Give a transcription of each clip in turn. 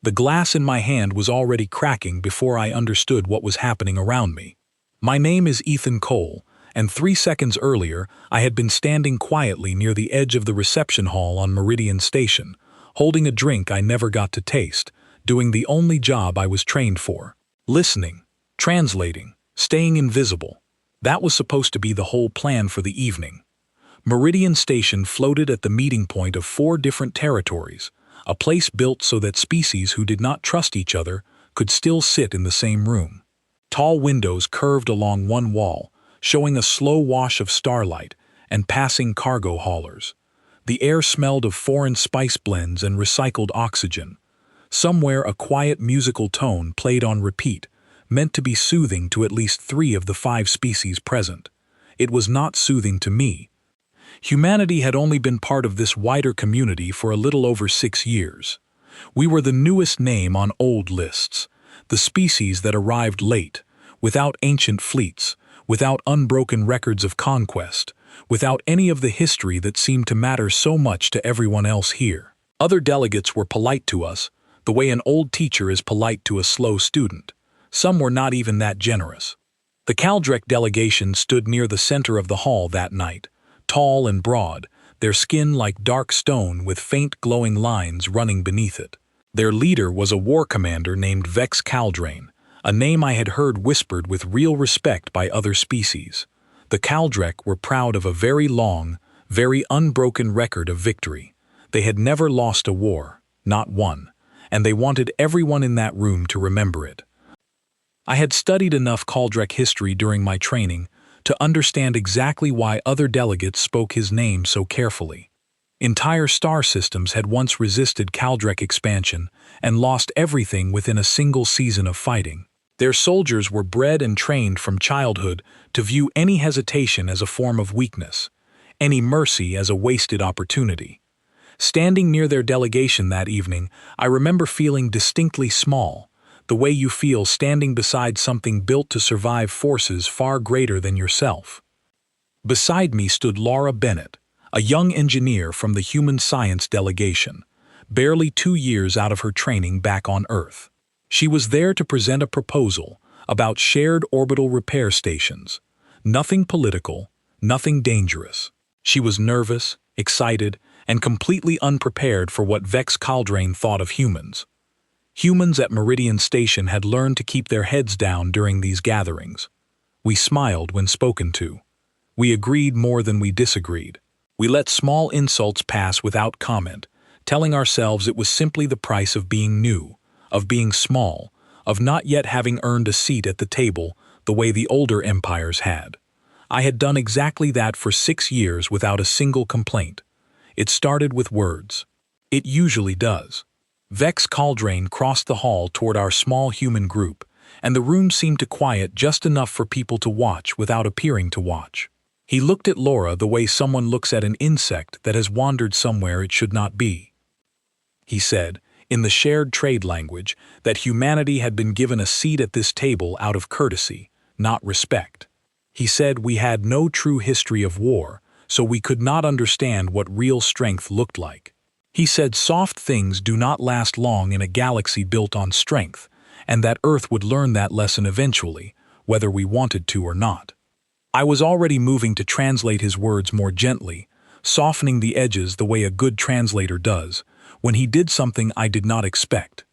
The glass in my hand was already cracking before I understood what was happening around me. My name is Ethan Cole, and 3 seconds earlier I had been standing quietly near the edge of the reception hall on Meridian Station, holding a drink I never got to taste, doing the only job I was trained for. Listening, translating, staying invisible. That was supposed to be the whole plan for the evening. Meridian Station floated at the meeting point of 4 different territories, a place built so that species who did not trust each other could still sit in the same room. Tall windows curved along one wall, showing a slow wash of starlight and passing cargo haulers. The air smelled of foreign spice blends and recycled oxygen. Somewhere a quiet musical tone played on repeat, meant to be soothing to at least 3 of the 5 species present. It was not soothing to me. Humanity had only been part of this wider community for a little over 6 years. We were the newest name on old lists, the species that arrived late, without ancient fleets, without unbroken records of conquest, without any of the history that seemed to matter so much to everyone else here. Other delegates were polite to us, the way an old teacher is polite to a slow student. Some were not even that generous. The Kaldrek delegation stood near the center of the hall that night, tall and broad, their skin like dark stone with faint glowing lines running beneath it. Their leader was a war commander named Vex Kaldrain, a name I had heard whispered with real respect by other species. The Kaldrek were proud of a very long, very unbroken record of victory. They had never lost a war, not one, and they wanted everyone in that room to remember it. I had studied enough Kaldrek history during my training to understand exactly why other delegates spoke his name so carefully. Entire star systems had once resisted Kaldrek expansion and lost everything within a single season of fighting. Their soldiers were bred and trained from childhood to view any hesitation as a form of weakness, any mercy as a wasted opportunity. Standing near their delegation that evening, I remember feeling distinctly small, the way you feel standing beside something built to survive forces far greater than yourself. Beside me stood Laura Bennett, a young engineer from the Human Science delegation, barely 2 years out of her training back on Earth. She was there to present a proposal about shared orbital repair stations. Nothing political, nothing dangerous. She was nervous, excited, and completely unprepared for what Vex Kaldrain thought of humans. Humans at Meridian Station had learned to keep their heads down during these gatherings. We smiled when spoken to. We agreed more than we disagreed. We let small insults pass without comment, telling ourselves it was simply the price of being new, of being small, of not yet having earned a seat at the table the way the older empires had. I had done exactly that for 6 years without a single complaint. It started with words. It usually does. Vex Kaldrain crossed the hall toward our small human group, and the room seemed to quiet just enough for people to watch without appearing to watch. He looked at Laura the way someone looks at an insect that has wandered somewhere it should not be. He said, in the shared trade language, that humanity had been given a seat at this table out of courtesy, not respect. He said we had no true history of war, so we could not understand what real strength looked like. He said soft things do not last long in a galaxy built on strength, and that Earth would learn that lesson eventually, whether we wanted to or not. I was already moving to translate his words more gently, softening the edges the way a good translator does, when he did something I did not expect.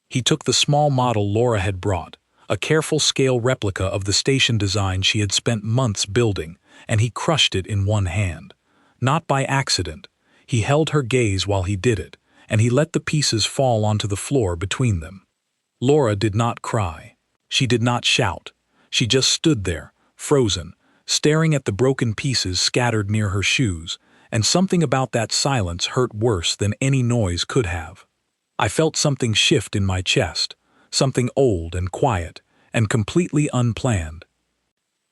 He took the small model Laura had brought, a careful scale replica of the station design she had spent months building, and he crushed it in one hand. Not by accident. He held her gaze while he did it, and he let the pieces fall onto the floor between them. Laura did not cry. She did not shout. She just stood there, frozen, staring at the broken pieces scattered near her shoes, and something about that silence hurt worse than any noise could have. I felt something shift in my chest, something old and quiet, and completely unplanned.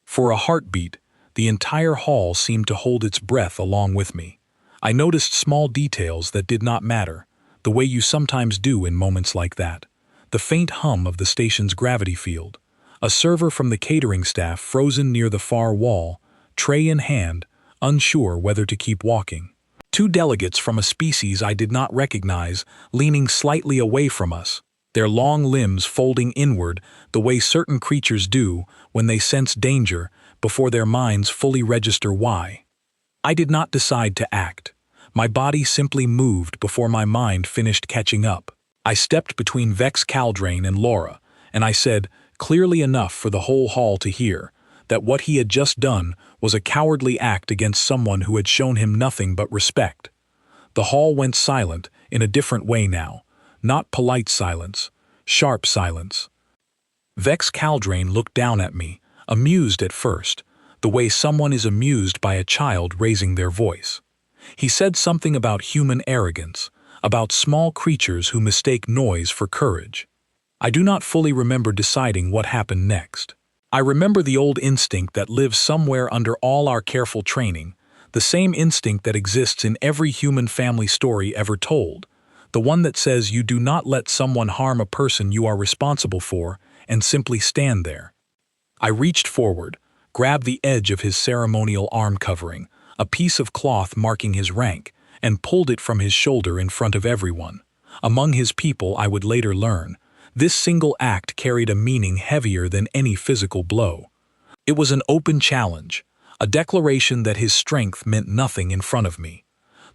For a heartbeat, the entire hall seemed to hold its breath along with me. I noticed small details that did not matter, the way you sometimes do in moments like that. The faint hum of the station's gravity field, a server from the catering staff frozen near the far wall, tray in hand, unsure whether to keep walking. Two delegates from a species I did not recognize, leaning slightly away from us, their long limbs folding inward the way certain creatures do when they sense danger before their minds fully register why. I did not decide to act. My body simply moved before my mind finished catching up. I stepped between Vex Caldrain and Laura, and I said, clearly enough for the whole hall to hear, that what he had just done was a cowardly act against someone who had shown him nothing but respect. The hall went silent in a different way now, not polite silence, sharp silence. Vex Caldrain looked down at me, amused at first, the way someone is amused by a child raising their voice. He said something about human arrogance, about small creatures who mistake noise for courage. I do not fully remember deciding what happened next. I remember the old instinct that lives somewhere under all our careful training, the same instinct that exists in every human family story ever told, the one that says you do not let someone harm a person you are responsible for and simply stand there. I reached forward, grabbed the edge of his ceremonial arm covering, a piece of cloth marking his rank, and pulled it from his shoulder in front of everyone. Among his people, I would later learn, this single act carried a meaning heavier than any physical blow. It was an open challenge, a declaration that his strength meant nothing in front of me.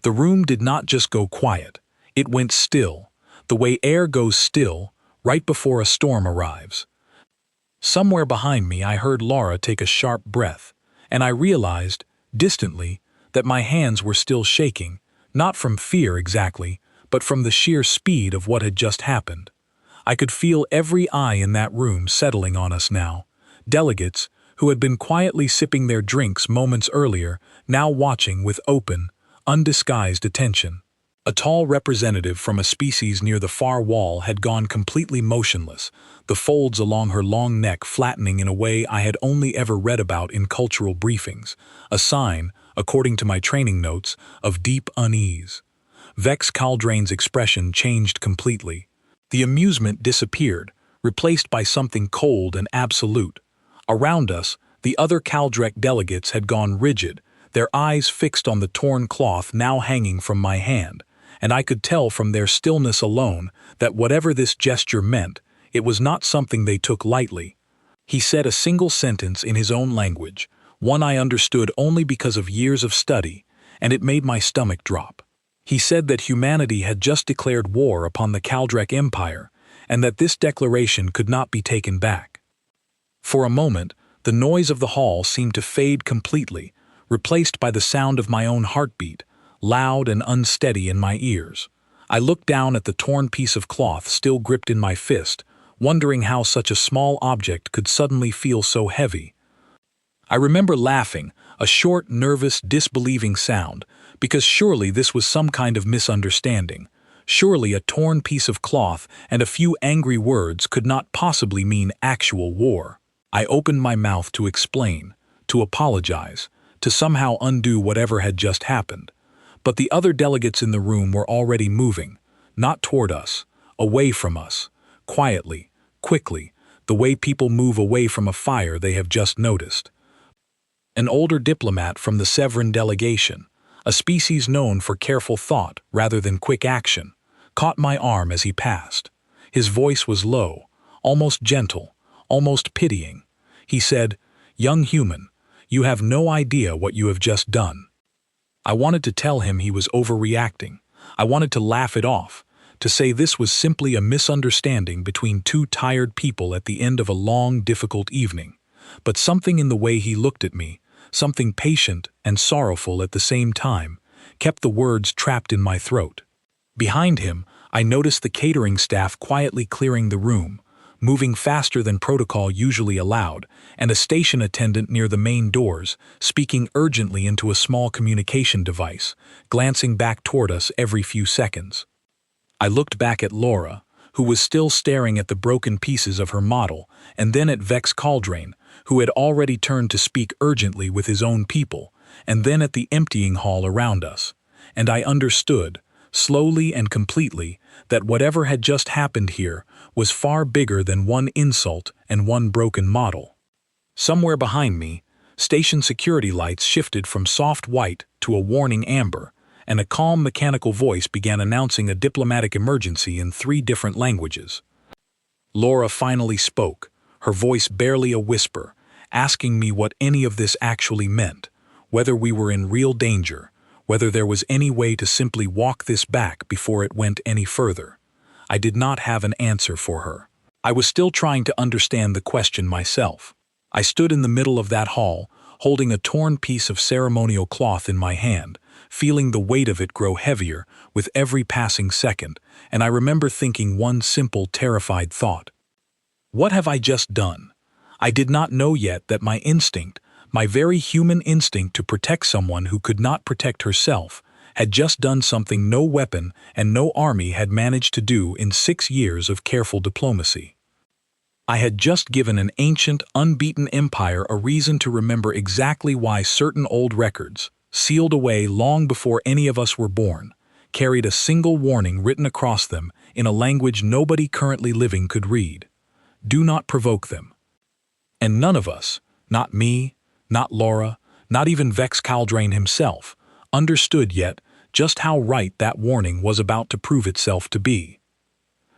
The room did not just go quiet, it went still, the way air goes still right before a storm arrives. Somewhere behind me I heard Laura take a sharp breath, and I realized, distantly, that my hands were still shaking, not from fear exactly, but from the sheer speed of what had just happened. I could feel every eye in that room settling on us now. Delegates, who had been quietly sipping their drinks moments earlier, now watching with open, undisguised attention. A tall representative from a species near the far wall had gone completely motionless, the folds along her long neck flattening in a way I had only ever read about in cultural briefings, a sign, according to my training notes, of deep unease. Vex Caldrain's expression changed completely. The amusement disappeared, replaced by something cold and absolute. Around us, the other Caldrec delegates had gone rigid, their eyes fixed on the torn cloth now hanging from my hand, and I could tell from their stillness alone that whatever this gesture meant, it was not something they took lightly. He said a single sentence in his own language, one I understood only because of years of study, and it made my stomach drop. He said that humanity had just declared war upon the Caldrec Empire, and that this declaration could not be taken back. For a moment, the noise of the hall seemed to fade completely, replaced by the sound of my own heartbeat, loud and unsteady in my ears. I looked down at the torn piece of cloth still gripped in my fist, wondering how such a small object could suddenly feel so heavy. I remember laughing, a short, nervous, disbelieving sound, because surely this was some kind of misunderstanding. Surely a torn piece of cloth and a few angry words could not possibly mean actual war. I opened my mouth to explain, to apologize, to somehow undo whatever had just happened. But the other delegates in the room were already moving, not toward us, away from us, quietly, quickly, the way people move away from a fire they have just noticed. An older diplomat from the Severan delegation, a species known for careful thought rather than quick action, caught my arm as he passed. His voice was low, almost gentle, almost pitying. He said, "Young human, you have no idea what you have just done." I wanted to tell him he was overreacting. I wanted to laugh it off, to say this was simply a misunderstanding between two tired people at the end of a long, difficult evening. But something in the way he looked at me, something patient and sorrowful at the same time, kept the words trapped in my throat. Behind him, I noticed the catering staff quietly clearing the room, moving faster than protocol usually allowed, and a station attendant near the main doors, speaking urgently into a small communication device, glancing back toward us every few seconds. I looked back at Laura, who was still staring at the broken pieces of her model, and then at Vex Caldrain, who had already turned to speak urgently with his own people, and then at the emptying hall around us. And I understood, slowly and completely, that whatever had just happened here was far bigger than one insult and one broken model. Somewhere behind me, station security lights shifted from soft white to a warning amber, and a calm mechanical voice began announcing a diplomatic emergency in 3 different languages. Laura finally spoke, her voice barely a whisper, asking me what any of this actually meant, whether we were in real danger, whether there was any way to simply walk this back before it went any further. I did not have an answer for her. I was still trying to understand the question myself. I stood in the middle of that hall, holding a torn piece of ceremonial cloth in my hand, feeling the weight of it grow heavier with every passing second, and I remember thinking one simple, terrified thought. What have I just done? I did not know yet that my instinct, my very human instinct to protect someone who could not protect herself, had just done something no weapon and no army had managed to do in 6 years of careful diplomacy. I had just given an ancient, unbeaten empire a reason to remember exactly why certain old records, sealed away long before any of us were born, carried a single warning written across them in a language nobody currently living could read. Do not provoke them. And none of us, not me, not Laura, not even Vex Caldrain himself, understood yet just how right that warning was about to prove itself to be.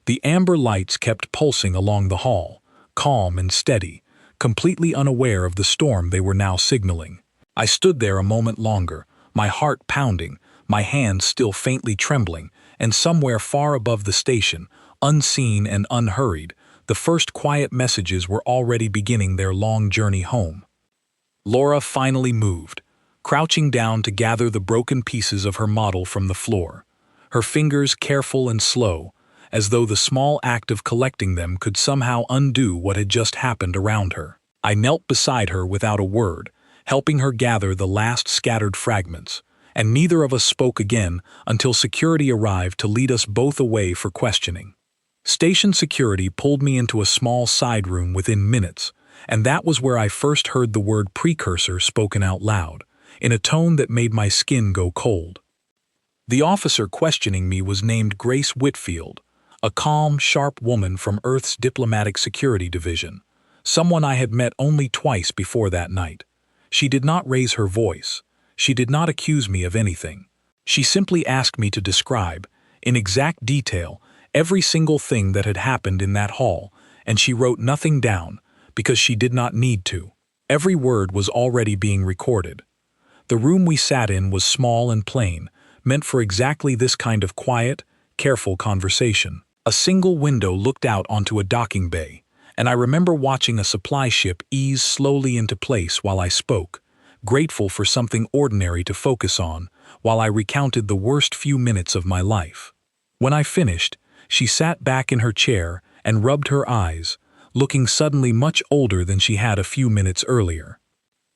The amber lights kept pulsing along the hall, calm and steady, completely unaware of the storm they were now signaling. I stood there a moment longer, my heart pounding, my hands still faintly trembling, and somewhere far above the station, unseen and unhurried, the first quiet messages were already beginning their long journey home. Laura finally moved, crouching down to gather the broken pieces of her model from the floor, her fingers careful and slow, as though the small act of collecting them could somehow undo what had just happened around her. I knelt beside her without a word, helping her gather the last scattered fragments, and neither of us spoke again until security arrived to lead us both away for questioning. Station security pulled me into a small side room within minutes, and that was where I first heard the word precursor spoken out loud, in a tone that made my skin go cold. The officer questioning me was named Grace Whitfield, a calm, sharp woman from Earth's Diplomatic Security Division, someone I had met only twice before that night. She did not raise her voice. She did not accuse me of anything. She simply asked me to describe, in exact detail, every single thing that had happened in that hall, and she wrote nothing down, because she did not need to. Every word was already being recorded. The room we sat in was small and plain, meant for exactly this kind of quiet, careful conversation. A single window looked out onto a docking bay, and I remember watching a supply ship ease slowly into place while I spoke, grateful for something ordinary to focus on while I recounted the worst few minutes of my life. When I finished, she sat back in her chair and rubbed her eyes, looking suddenly much older than she had a few minutes earlier.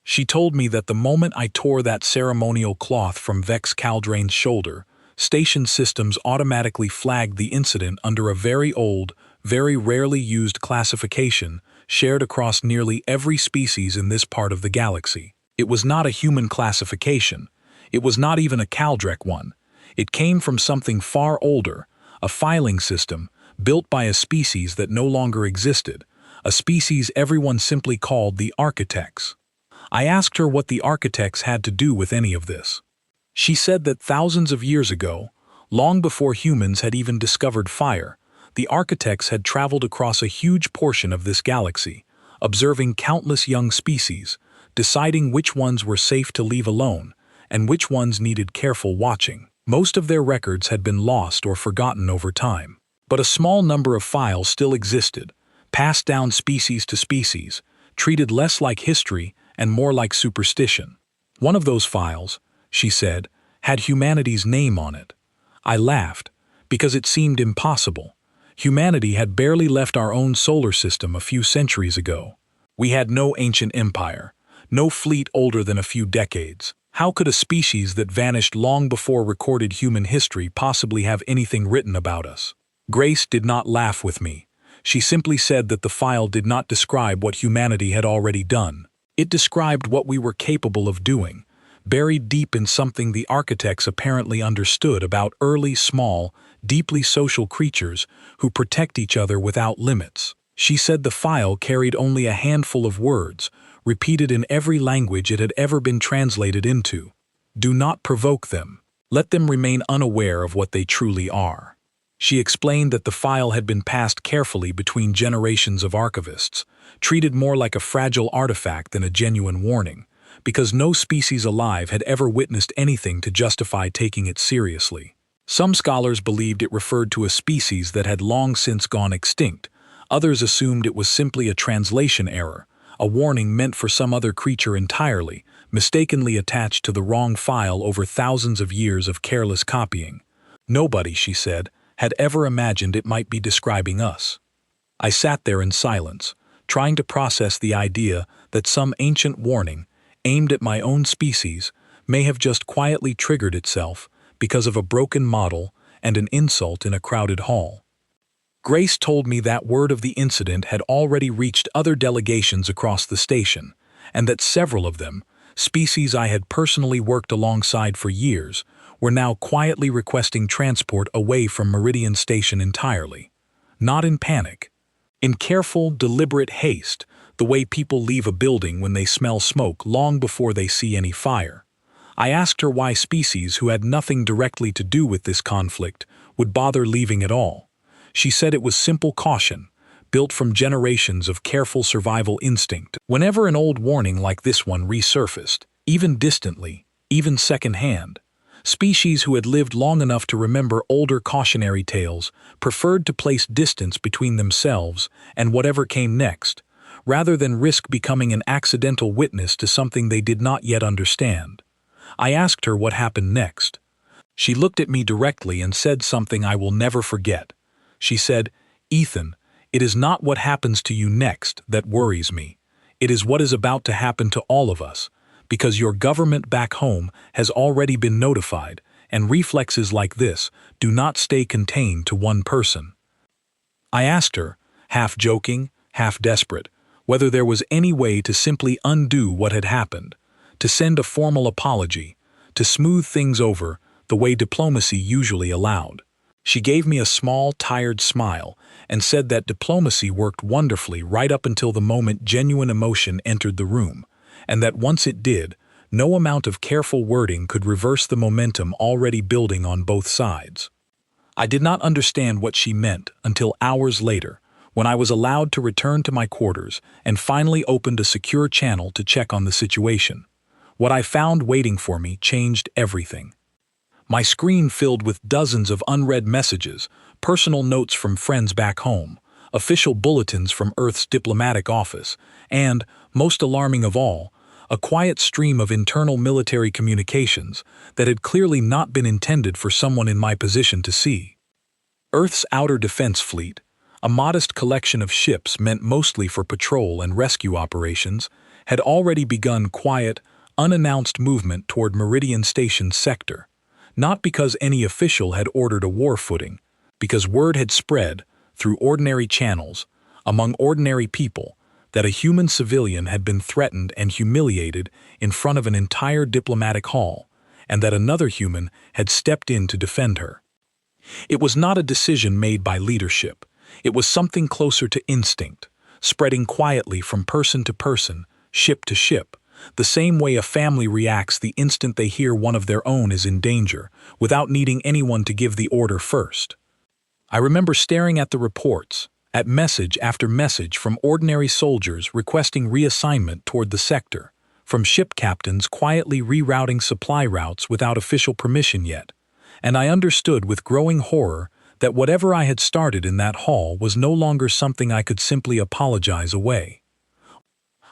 She told me that the moment I tore that ceremonial cloth from Vex Caldrain's shoulder, station systems automatically flagged the incident under a very old, very rarely used classification shared across nearly every species in this part of the galaxy. It was not a human classification. It was not even a Caldrec one. It came from something far older, a filing system built by a species that no longer existed, a species everyone simply called the Architects. I asked her what the Architects had to do with any of this. She said that thousands of years ago, long before humans had even discovered fire, the Architects had traveled across a huge portion of this galaxy, observing countless young species, deciding which ones were safe to leave alone, and which ones needed careful watching. Most of their records had been lost or forgotten over time, but a small number of files still existed, passed down species to species, treated less like history and more like superstition. One of those files, she said, had humanity's name on it. I laughed, because it seemed impossible. Humanity had barely left our own solar system a few centuries ago. We had no ancient empire, no fleet older than a few decades. How could a species that vanished long before recorded human history possibly have anything written about us? Grace did not laugh with me. She simply said that the file did not describe what humanity had already done. It described what we were capable of doing, buried deep in something the Architects apparently understood about early, small, deeply social creatures who protect each other without limits. She said the file carried only a handful of words, repeated in every language it had ever been translated into. Do not provoke them. Let them remain unaware of what they truly are. She explained that the file had been passed carefully between generations of archivists, treated more like a fragile artifact than a genuine warning, because no species alive had ever witnessed anything to justify taking it seriously. Some scholars believed it referred to a species that had long since gone extinct. Others assumed it was simply a translation error, a warning meant for some other creature entirely, mistakenly attached to the wrong file over thousands of years of careless copying. Nobody, she said, had ever imagined it might be describing us. I sat there in silence, trying to process the idea that some ancient warning, aimed at my own species, may have just quietly triggered itself because of a broken model and an insult in a crowded hall. Grace told me that word of the incident had already reached other delegations across the station, and that several of them, species I had personally worked alongside for years, were now quietly requesting transport away from Meridian Station entirely. Not in panic. In careful, deliberate haste, the way people leave a building when they smell smoke long before they see any fire. I asked her why species who had nothing directly to do with this conflict would bother leaving at all. She said it was simple caution, built from generations of careful survival instinct. Whenever an old warning like this one resurfaced, even distantly, even secondhand, species who had lived long enough to remember older cautionary tales preferred to place distance between themselves and whatever came next, rather than risk becoming an accidental witness to something they did not yet understand. I asked her what happened next. She looked at me directly and said something I will never forget. She said, "Ethan, it is not what happens to you next that worries me. It is what is about to happen to all of us, because your government back home has already been notified, and reflexes like this do not stay contained to one person." I asked her, half joking, half desperate, whether there was any way to simply undo what had happened, to send a formal apology, to smooth things over the way diplomacy usually allowed. She gave me a small, tired smile and said that diplomacy worked wonderfully right up until the moment genuine emotion entered the room, and that once it did, no amount of careful wording could reverse the momentum already building on both sides. I did not understand what she meant until hours later, when I was allowed to return to my quarters and finally opened a secure channel to check on the situation. What I found waiting for me changed everything. My screen filled with dozens of unread messages, personal notes from friends back home, official bulletins from Earth's diplomatic office, and, most alarming of all, a quiet stream of internal military communications that had clearly not been intended for someone in my position to see. Earth's outer defense fleet, a modest collection of ships meant mostly for patrol and rescue operations, had already begun quiet, unannounced movement toward Meridian Station's sector. Not because any official had ordered a war footing, because word had spread, through ordinary channels, among ordinary people, that a human civilian had been threatened and humiliated in front of an entire diplomatic hall, and that another human had stepped in to defend her. It was not a decision made by leadership. It was something closer to instinct, spreading quietly from person to person, ship to ship, the same way a family reacts the instant they hear one of their own is in danger, without needing anyone to give the order first. I remember staring at the reports, at message after message from ordinary soldiers requesting reassignment toward the sector, from ship captains quietly rerouting supply routes without official permission yet, and I understood with growing horror that whatever I had started in that hall was no longer something I could simply apologize away.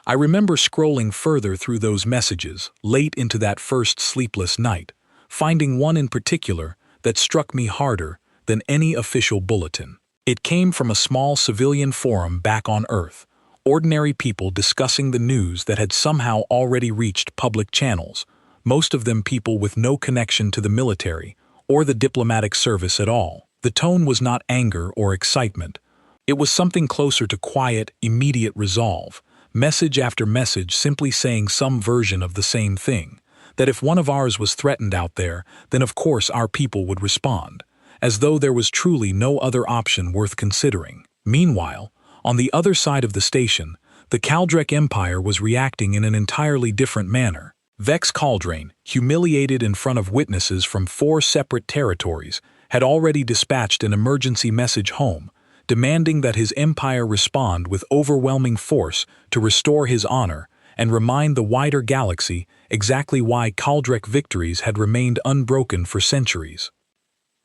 I remember scrolling further through those messages, late into that first sleepless night, finding one in particular that struck me harder than any official bulletin. It came from a small civilian forum back on Earth, ordinary people discussing the news that had somehow already reached public channels, most of them people with no connection to the military or the diplomatic service at all. The tone was not anger or excitement. It was something closer to quiet, immediate resolve. Message after message simply saying some version of the same thing, that if one of ours was threatened out there, then of course our people would respond, as though there was truly no other option worth considering. Meanwhile, on the other side of the station, the Kaldrek Empire was reacting in an entirely different manner. Vex Caldrain, humiliated in front of witnesses from 4 separate territories, had already dispatched an emergency message home, demanding that his empire respond with overwhelming force to restore his honor and remind the wider galaxy exactly why Kaldrek victories had remained unbroken for centuries.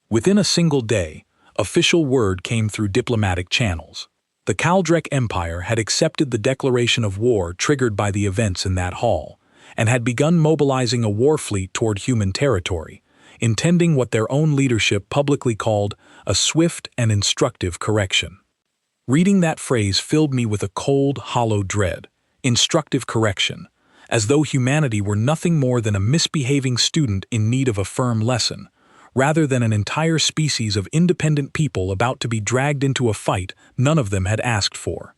Within a single day, official word came through diplomatic channels. The Kaldrek Empire had accepted the declaration of war triggered by the events in that hall, and had begun mobilizing a war fleet toward human territory, intending what their own leadership publicly called a swift and instructive correction. Reading that phrase filled me with a cold, hollow dread. Instructive correction, as though humanity were nothing more than a misbehaving student in need of a firm lesson, rather than an entire species of independent people about to be dragged into a fight none of them had asked for.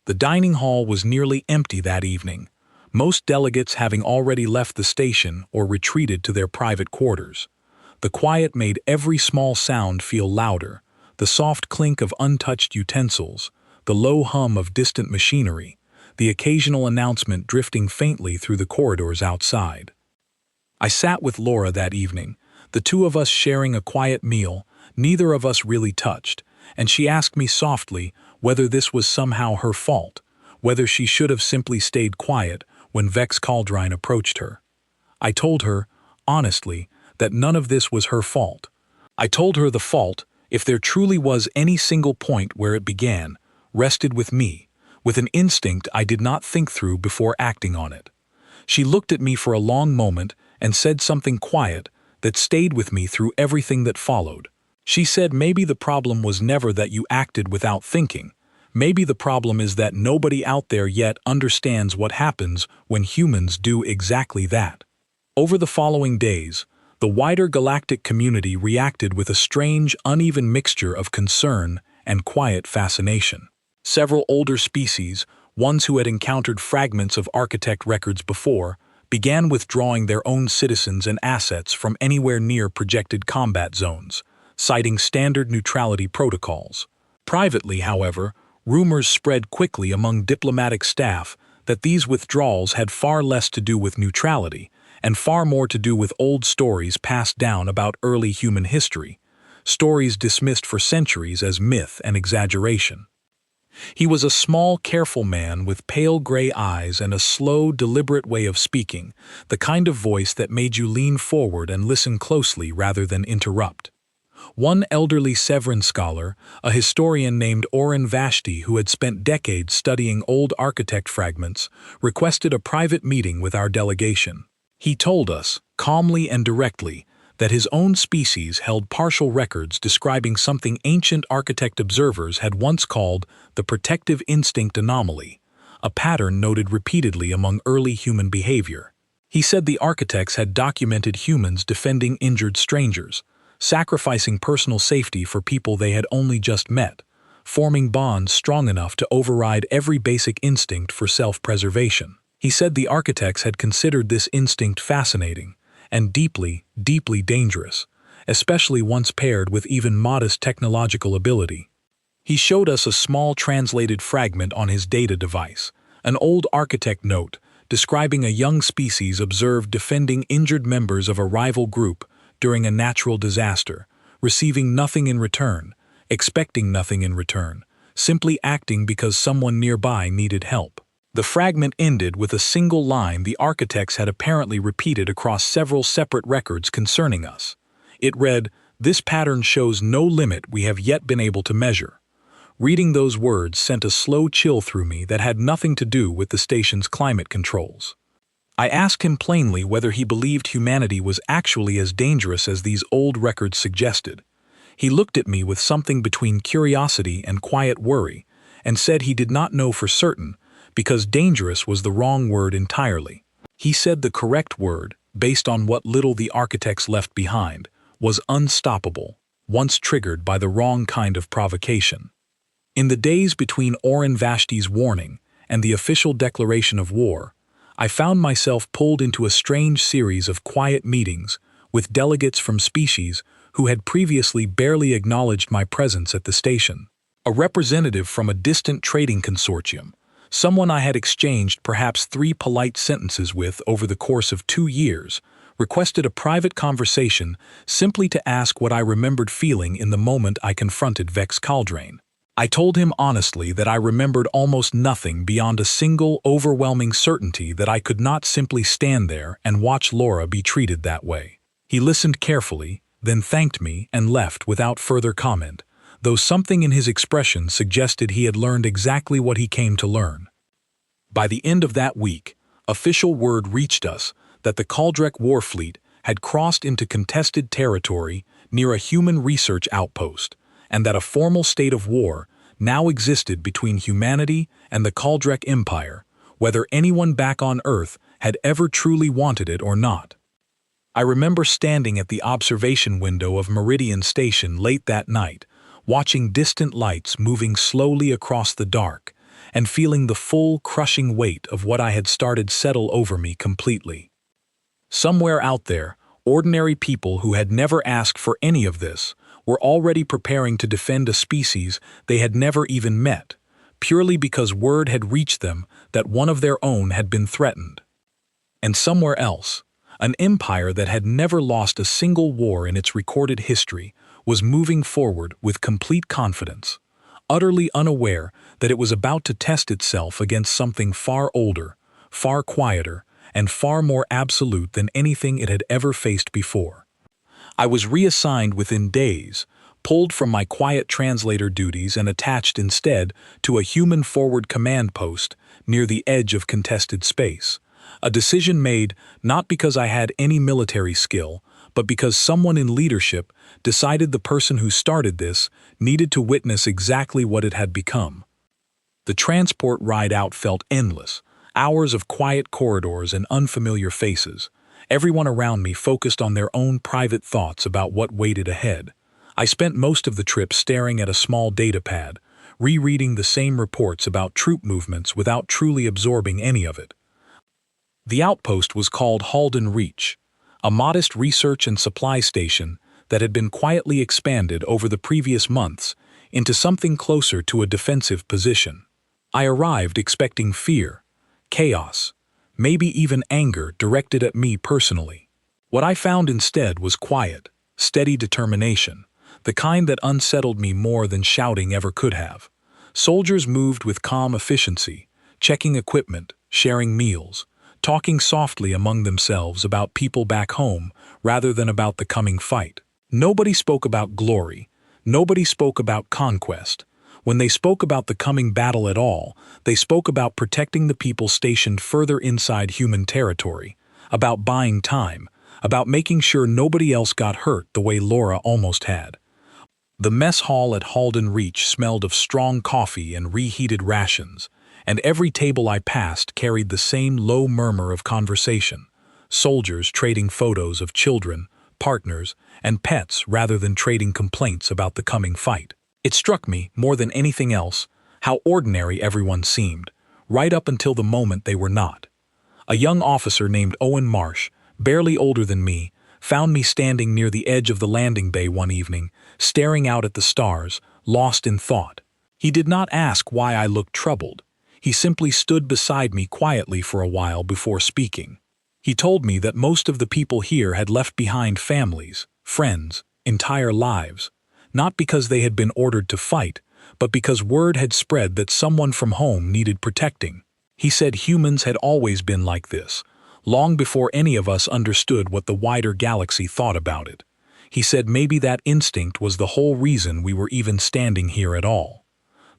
The dining hall was nearly empty that evening, most delegates having already left the station or retreated to their private quarters. The quiet made every small sound feel louder, the soft clink of untouched utensils, the low hum of distant machinery, the occasional announcement drifting faintly through the corridors outside. I sat with Laura that evening, the two of us sharing a quiet meal, neither of us really touched, and she asked me softly whether this was somehow her fault, whether she should have simply stayed quiet when Vex Caldrain approached her. I told her, honestly, that none of this was her fault. I told her the fault, if there truly was any single point where it began, rested with me, with an instinct I did not think through before acting on it. She looked at me for a long moment and said something quiet that stayed with me through everything that followed. She said maybe the problem was never that you acted without thinking. Maybe the problem is that nobody out there yet understands what happens when humans do exactly that. Over the following days, the wider galactic community reacted with a strange, uneven mixture of concern and quiet fascination. Several older species, ones who had encountered fragments of architect records before, began withdrawing their own citizens and assets from anywhere near projected combat zones, citing standard neutrality protocols. Privately, however, rumors spread quickly among diplomatic staff that these withdrawals had far less to do with neutrality and far more to do with old stories passed down about early human history, stories dismissed for centuries as myth and exaggeration. He was a small, careful man with pale gray eyes and a slow, deliberate way of speaking, the kind of voice that made you lean forward and listen closely rather than interrupt. One elderly Severan scholar, a historian named Oren Vashti who had spent decades studying old architect fragments, requested a private meeting with our delegation. He told us, calmly and directly, that his own species held partial records describing something ancient architect observers had once called the protective instinct anomaly, a pattern noted repeatedly among early human behavior. He said the architects had documented humans defending injured strangers, sacrificing personal safety for people they had only just met, forming bonds strong enough to override every basic instinct for self-preservation. He said the architects had considered this instinct fascinating and deeply, deeply dangerous, especially once paired with even modest technological ability. He showed us a small translated fragment on his data device, an old architect note describing a young species observed defending injured members of a rival group during a natural disaster, receiving nothing in return, expecting nothing in return, simply acting because someone nearby needed help. The fragment ended with a single line the architects had apparently repeated across several separate records concerning us. It read, "This pattern shows no limit we have yet been able to measure." Reading those words sent a slow chill through me that had nothing to do with the station's climate controls. I asked him plainly whether he believed humanity was actually as dangerous as these old records suggested. He looked at me with something between curiosity and quiet worry, and said he did not know for certain, because dangerous was the wrong word entirely. He said the correct word, based on what little the architects left behind, was unstoppable, once triggered by the wrong kind of provocation. In the days between Oren Vashti's warning and the official declaration of war, I found myself pulled into a strange series of quiet meetings with delegates from species who had previously barely acknowledged my presence at the station. A representative from a distant trading consortium, Someone I had exchanged perhaps 3 polite sentences with over the course of 2 years, requested a private conversation simply to ask what I remembered feeling in the moment I confronted Vex Caldrain. I told him honestly that I remembered almost nothing beyond a single, overwhelming certainty that I could not simply stand there and watch Laura be treated that way. He listened carefully, then thanked me and left without further comment, though something in his expression suggested he had learned exactly what he came to learn. By the end of that week, official word reached us that the Caldrek war fleet had crossed into contested territory near a human research outpost, and that a formal state of war now existed between humanity and the Caldrek Empire, whether anyone back on Earth had ever truly wanted it or not. I remember standing at the observation window of Meridian Station late that night, watching distant lights moving slowly across the dark, and feeling the full, crushing weight of what I had started settle over me completely. Somewhere out there, ordinary people who had never asked for any of this were already preparing to defend a species they had never even met, purely because word had reached them that one of their own had been threatened. And somewhere else, an empire that had never lost a single war in its recorded history was moving forward with complete confidence, utterly unaware that it was about to test itself against something far older, far quieter, and far more absolute than anything it had ever faced before. I was reassigned within days, pulled from my quiet translator duties and attached instead to a human-forward command post near the edge of contested space, a decision made not because I had any military skill, but because someone in leadership decided the person who started this needed to witness exactly what it had become. The transport ride out felt endless, hours of quiet corridors and unfamiliar faces, everyone around me focused on their own private thoughts about what waited ahead. I spent most of the trip staring at a small data pad, rereading the same reports about troop movements without truly absorbing any of it. The outpost was called Halden Reach, a modest research and supply station that had been quietly expanded over the previous months into something closer to a defensive position. I arrived expecting fear, chaos, maybe even anger directed at me personally. What I found instead was quiet, steady determination, the kind that unsettled me more than shouting ever could have. Soldiers moved with calm efficiency, checking equipment, sharing meals, talking softly among themselves about people back home rather than about the coming fight. Nobody spoke about glory. Nobody spoke about conquest. When they spoke about the coming battle at all, they spoke about protecting the people stationed further inside human territory, about buying time, about making sure nobody else got hurt the way Laura almost had. The mess hall at Halden Reach smelled of strong coffee and reheated rations, and every table I passed carried the same low murmur of conversation, soldiers trading photos of children, partners, and pets rather than trading complaints about the coming fight. It struck me, more than anything else, how ordinary everyone seemed, right up until the moment they were not. A young officer named Owen Marsh, barely older than me, found me standing near the edge of the landing bay one evening, staring out at the stars, lost in thought. He did not ask why I looked troubled. He simply stood beside me quietly for a while before speaking. He told me that most of the people here had left behind families, friends, entire lives, not because they had been ordered to fight, but because word had spread that someone from home needed protecting. He said humans had always been like this, long before any of us understood what the wider galaxy thought about it. He said maybe that instinct was the whole reason we were even standing here at all.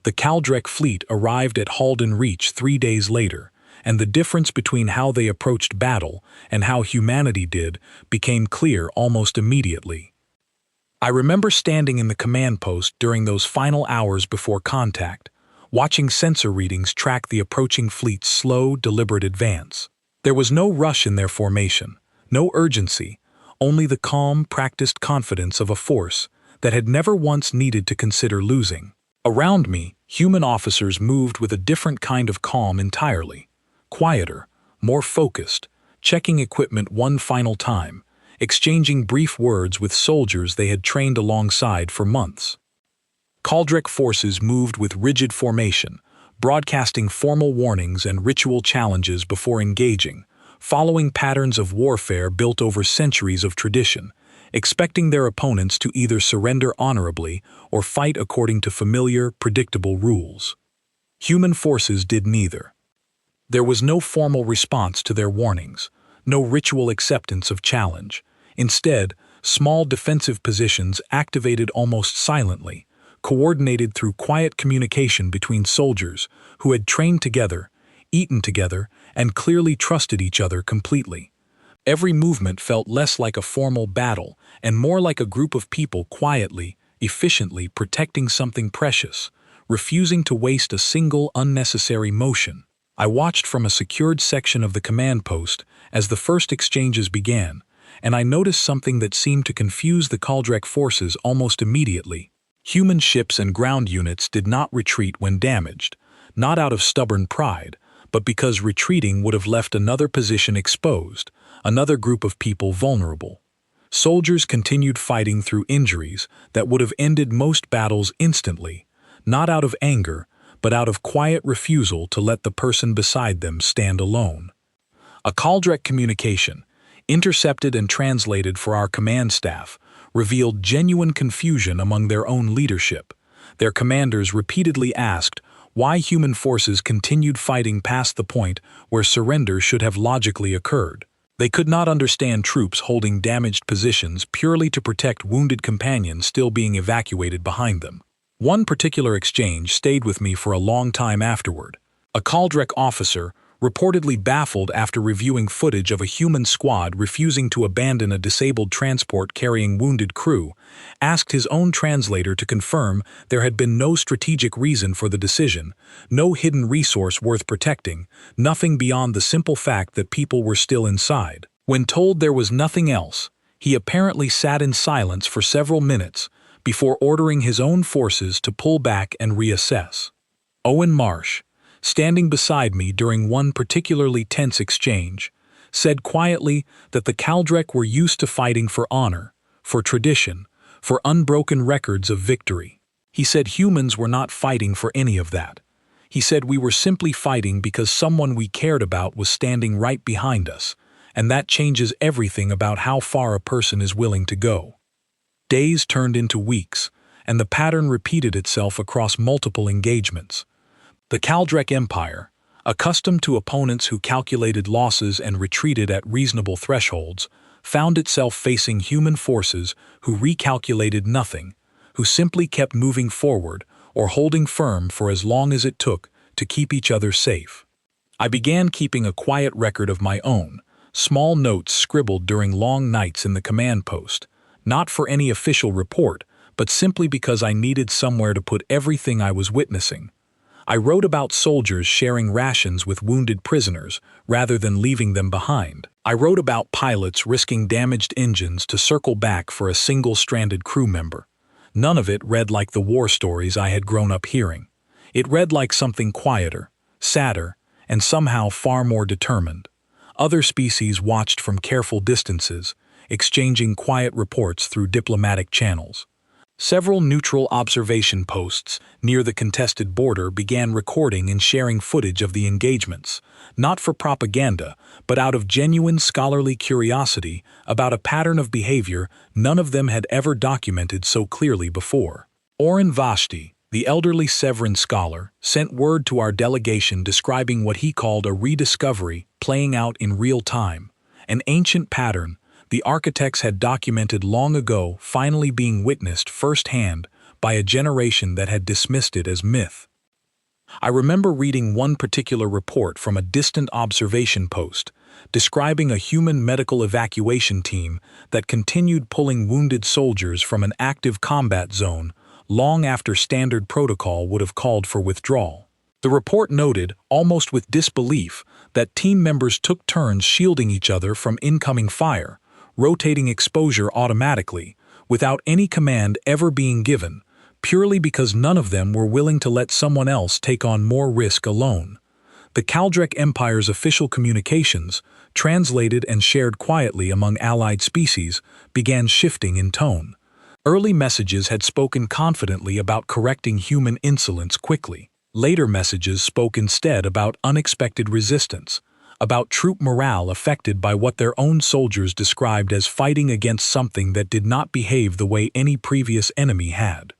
The Caldrek fleet arrived at Halden Reach 3 days later, and the difference between how they approached battle and how humanity did became clear almost immediately. I remember standing in the command post during those final hours before contact, watching sensor readings track the approaching fleet's slow, deliberate advance. There was no rush in their formation, no urgency, only the calm, practiced confidence of a force that had never once needed to consider losing. Around me, human officers moved with a different kind of calm entirely, quieter, more focused, checking equipment one final time, exchanging brief words with soldiers they had trained alongside for months. Caldrek forces moved with rigid formation, broadcasting formal warnings and ritual challenges before engaging, following patterns of warfare built over centuries of tradition, expecting their opponents to either surrender honorably or fight according to familiar, predictable rules. Human forces did neither. There was no formal response to their warnings, no ritual acceptance of challenge. Instead, small defensive positions activated almost silently, coordinated through quiet communication between soldiers who had trained together, eaten together, and clearly trusted each other completely. Every movement felt less like a formal battle and more like a group of people quietly, efficiently protecting something precious, refusing to waste a single unnecessary motion. I watched from a secured section of the command post as the first exchanges began, and I noticed something that seemed to confuse the Kaldrek forces almost immediately. Human ships and ground units did not retreat when damaged, not out of stubborn pride, but because retreating would have left another position exposed, another group of people vulnerable. Soldiers continued fighting through injuries that would have ended most battles instantly, not out of anger, but out of quiet refusal to let the person beside them stand alone. A Kaldrek communication, intercepted and translated for our command staff, revealed genuine confusion among their own leadership. Their commanders repeatedly asked why human forces continued fighting past the point where surrender should have logically occurred. They could not understand troops holding damaged positions purely to protect wounded companions still being evacuated behind them. One particular exchange stayed with me for a long time afterward. A Kaldrek officer, reportedly baffled after reviewing footage of a human squad refusing to abandon a disabled transport carrying wounded crew, asked his own translator to confirm there had been no strategic reason for the decision, no hidden resource worth protecting, nothing beyond the simple fact that people were still inside. When told there was nothing else, he apparently sat in silence for several minutes before ordering his own forces to pull back and reassess. Owen Marsh, standing beside me during one particularly tense exchange, said quietly that the Kaldrek were used to fighting for honor, for tradition, for unbroken records of victory. He said humans were not fighting for any of that. He said we were simply fighting because someone we cared about was standing right behind us, and that changes everything about how far a person is willing to go. Days turned into weeks, and the pattern repeated itself across multiple engagements. The Kaldrek Empire, accustomed to opponents who calculated losses and retreated at reasonable thresholds, found itself facing human forces who recalculated nothing, who simply kept moving forward or holding firm for as long as it took to keep each other safe. I began keeping a quiet record of my own, small notes scribbled during long nights in the command post, not for any official report, but simply because I needed somewhere to put everything I was witnessing. I wrote about soldiers sharing rations with wounded prisoners rather than leaving them behind. I wrote about pilots risking damaged engines to circle back for a single stranded crew member. None of it read like the war stories I had grown up hearing. It read like something quieter, sadder, and somehow far more determined. Other species watched from careful distances, exchanging quiet reports through diplomatic channels. Several neutral observation posts near the contested border began recording and sharing footage of the engagements, not for propaganda, but out of genuine scholarly curiosity about a pattern of behavior none of them had ever documented so clearly before. Oren Vashti, the elderly Severan scholar, sent word to our delegation describing what he called a rediscovery playing out in real time, an ancient pattern the architects had documented long ago finally being witnessed firsthand by a generation that had dismissed it as myth. I remember reading one particular report from a distant observation post describing a human medical evacuation team that continued pulling wounded soldiers from an active combat zone long after standard protocol would have called for withdrawal. The report noted, almost with disbelief, that team members took turns shielding each other from incoming fire, rotating exposure automatically, without any command ever being given, purely because none of them were willing to let someone else take on more risk alone. The Kaldrek Empire's official communications, translated and shared quietly among allied species, began shifting in tone. Early messages had spoken confidently about correcting human insolence quickly. Later messages spoke instead about unexpected resistance, about troop morale affected by what their own soldiers described as fighting against something that did not behave the way any previous enemy had.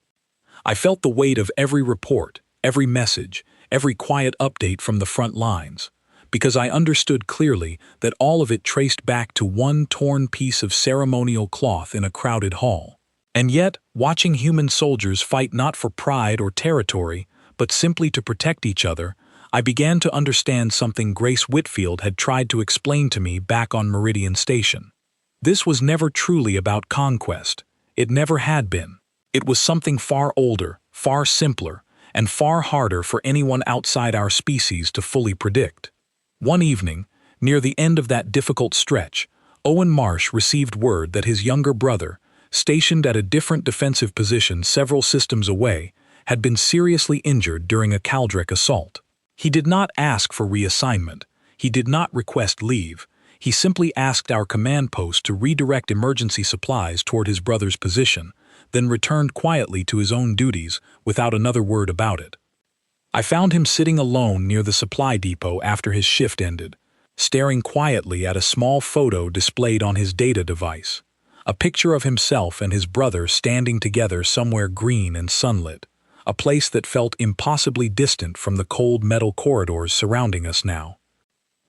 I felt the weight of every report, every message, every quiet update from the front lines, because I understood clearly that all of it traced back to one torn piece of ceremonial cloth in a crowded hall. And yet, watching human soldiers fight not for pride or territory, but simply to protect each other, I began to understand something Grace Whitfield had tried to explain to me back on Meridian Station. This was never truly about conquest. It never had been. It was something far older, far simpler, and far harder for anyone outside our species to fully predict. One evening, near the end of that difficult stretch, Owen Marsh received word that his younger brother, stationed at a different defensive position several systems away, had been seriously injured during a Kaldrek assault. He did not ask for reassignment. He did not request leave. He simply asked our command post to redirect emergency supplies toward his brother's position, then returned quietly to his own duties without another word about it. I found him sitting alone near the supply depot after his shift ended, staring quietly at a small photo displayed on his data device, a picture of himself and his brother standing together somewhere green and sunlit, a place that felt impossibly distant from the cold metal corridors surrounding us now.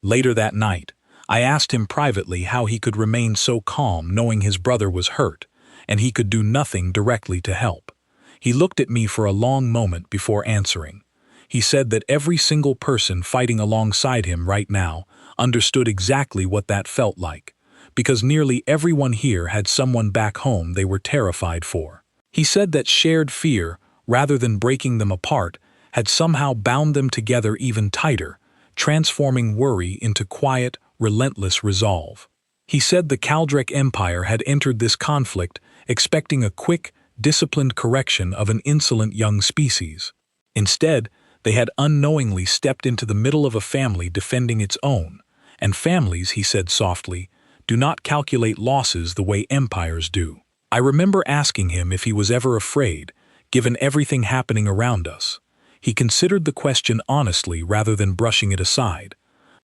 Later that night, I asked him privately how he could remain so calm knowing his brother was hurt, and he could do nothing directly to help. He looked at me for a long moment before answering. He said that every single person fighting alongside him right now understood exactly what that felt like, because nearly everyone here had someone back home they were terrified for. He said that shared fear, rather than breaking them apart, had somehow bound them together even tighter, transforming worry into quiet, relentless resolve. He said the Kaldrek Empire had entered this conflict expecting a quick, disciplined correction of an insolent young species. Instead, they had unknowingly stepped into the middle of a family defending its own, and families, he said softly, do not calculate losses the way empires do. I remember asking him if he was ever afraid, given everything happening around us. He considered the question honestly rather than brushing it aside.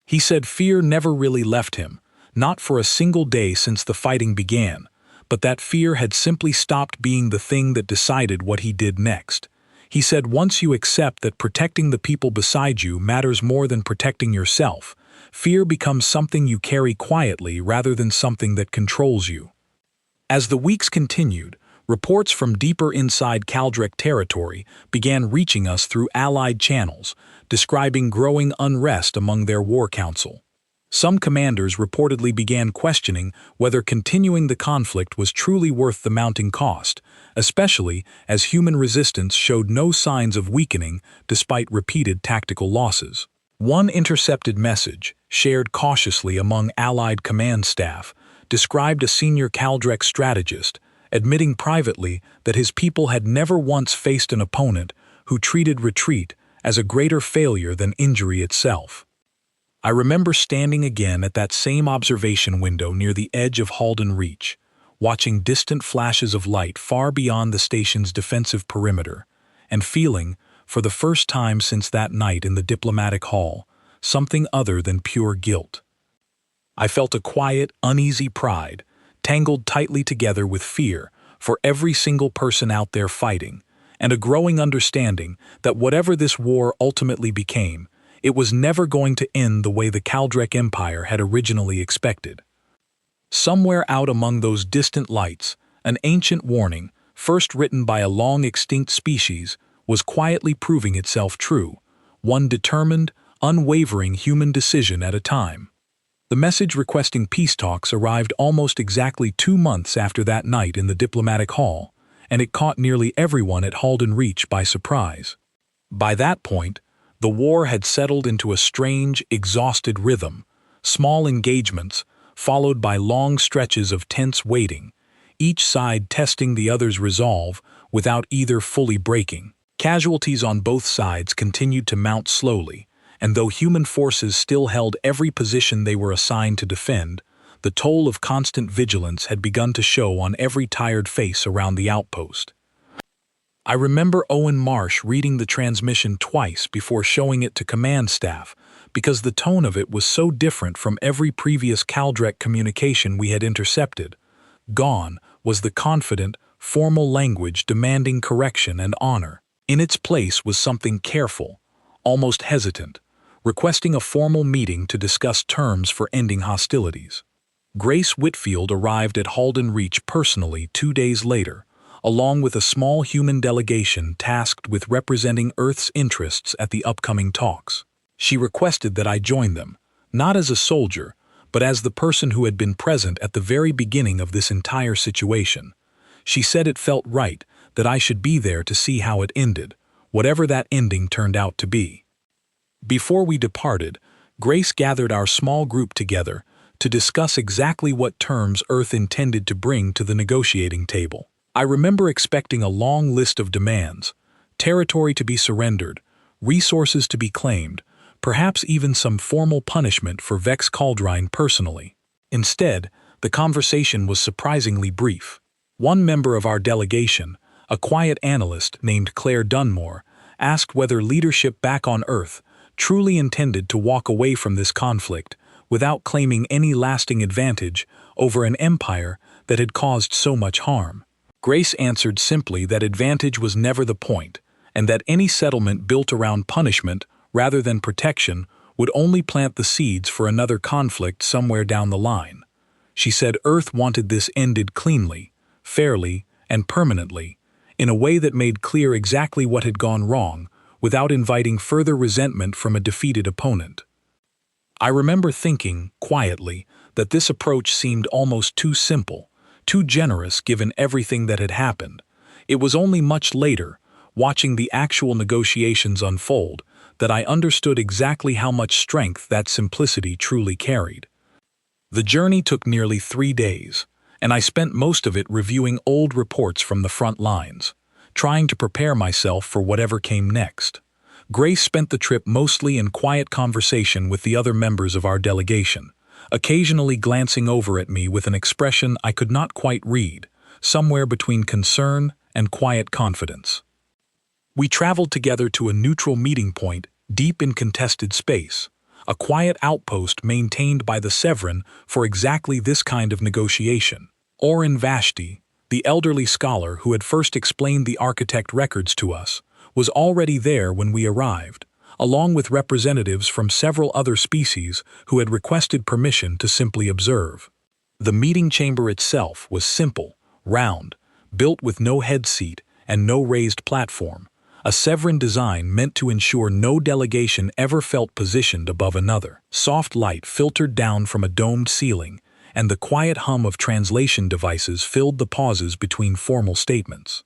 He said fear never really left him, not for a single day since the fighting began, but that fear had simply stopped being the thing that decided what he did next. He said once you accept that protecting the people beside you matters more than protecting yourself, fear becomes something you carry quietly rather than something that controls you. As the weeks continued, reports from deeper inside Kaldrek territory began reaching us through allied channels, describing growing unrest among their war council. Some commanders reportedly began questioning whether continuing the conflict was truly worth the mounting cost, especially as human resistance showed no signs of weakening despite repeated tactical losses. One intercepted message, shared cautiously among Allied command staff, described a senior Kaldrek strategist, admitting privately that his people had never once faced an opponent who treated retreat as a greater failure than injury itself. I remember standing again at that same observation window near the edge of Halden Reach, watching distant flashes of light far beyond the station's defensive perimeter, and feeling, for the first time since that night in the diplomatic hall, something other than pure guilt. I felt a quiet, uneasy pride, tangled tightly together with fear for every single person out there fighting, and a growing understanding that whatever this war ultimately became, it was never going to end the way the Kaldrek Empire had originally expected. Somewhere out among those distant lights, an ancient warning, first written by a long-extinct species, was quietly proving itself true, one determined, unwavering human decision at a time. The message requesting peace talks arrived almost exactly 2 months after that night in the diplomatic hall, and it caught nearly everyone at Halden Reach by surprise. By that point, the war had settled into a strange, exhausted rhythm, small engagements, followed by long stretches of tense waiting, each side testing the other's resolve without either fully breaking. Casualties on both sides continued to mount slowly, and though human forces still held every position they were assigned to defend, the toll of constant vigilance had begun to show on every tired face around the outpost. I remember Owen Marsh reading the transmission twice before showing it to command staff, because the tone of it was so different from every previous Caldrec communication we had intercepted. Gone was the confident, formal language demanding correction and honor. In its place was something careful, almost hesitant, requesting a formal meeting to discuss terms for ending hostilities. Grace Whitfield arrived at Halden Reach personally 2 days later, along with a small human delegation tasked with representing Earth's interests at the upcoming talks. She requested that I join them, not as a soldier, but as the person who had been present at the very beginning of this entire situation. She said it felt right that I should be there to see how it ended, whatever that ending turned out to be. Before we departed, Grace gathered our small group together to discuss exactly what terms Earth intended to bring to the negotiating table. I remember expecting a long list of demands: territory to be surrendered, resources to be claimed, perhaps even some formal punishment for Vex Caldrine personally. Instead, the conversation was surprisingly brief. One member of our delegation, a quiet analyst named Claire Dunmore, asked whether leadership back on Earth truly intended to walk away from this conflict without claiming any lasting advantage over an empire that had caused so much harm. Grace answered simply that advantage was never the point, and that any settlement built around punishment rather than protection would only plant the seeds for another conflict somewhere down the line. She said Earth wanted this ended cleanly, fairly, and permanently, in a way that made clear exactly what had gone wrong, without inviting further resentment from a defeated opponent. I remember thinking, quietly, that this approach seemed almost too simple, too generous given everything that had happened. It was only much later, watching the actual negotiations unfold, that I understood exactly how much strength that simplicity truly carried. The journey took nearly 3 days, and I spent most of it reviewing old reports from the front lines, trying to prepare myself for whatever came next. Grace spent the trip mostly in quiet conversation with the other members of our delegation, occasionally glancing over at me with an expression I could not quite read, somewhere between concern and quiet confidence. We traveled together to a neutral meeting point deep in contested space, a quiet outpost maintained by the Severin for exactly this kind of negotiation. Orin Vashti, the elderly scholar who had first explained the architect records to us, was already there when we arrived, along with representatives from several other species who had requested permission to simply observe. The meeting chamber itself was simple, round, built with no head seat and no raised platform, a Severin design meant to ensure no delegation ever felt positioned above another. Soft light filtered down from a domed ceiling, and the quiet hum of translation devices filled the pauses between formal statements.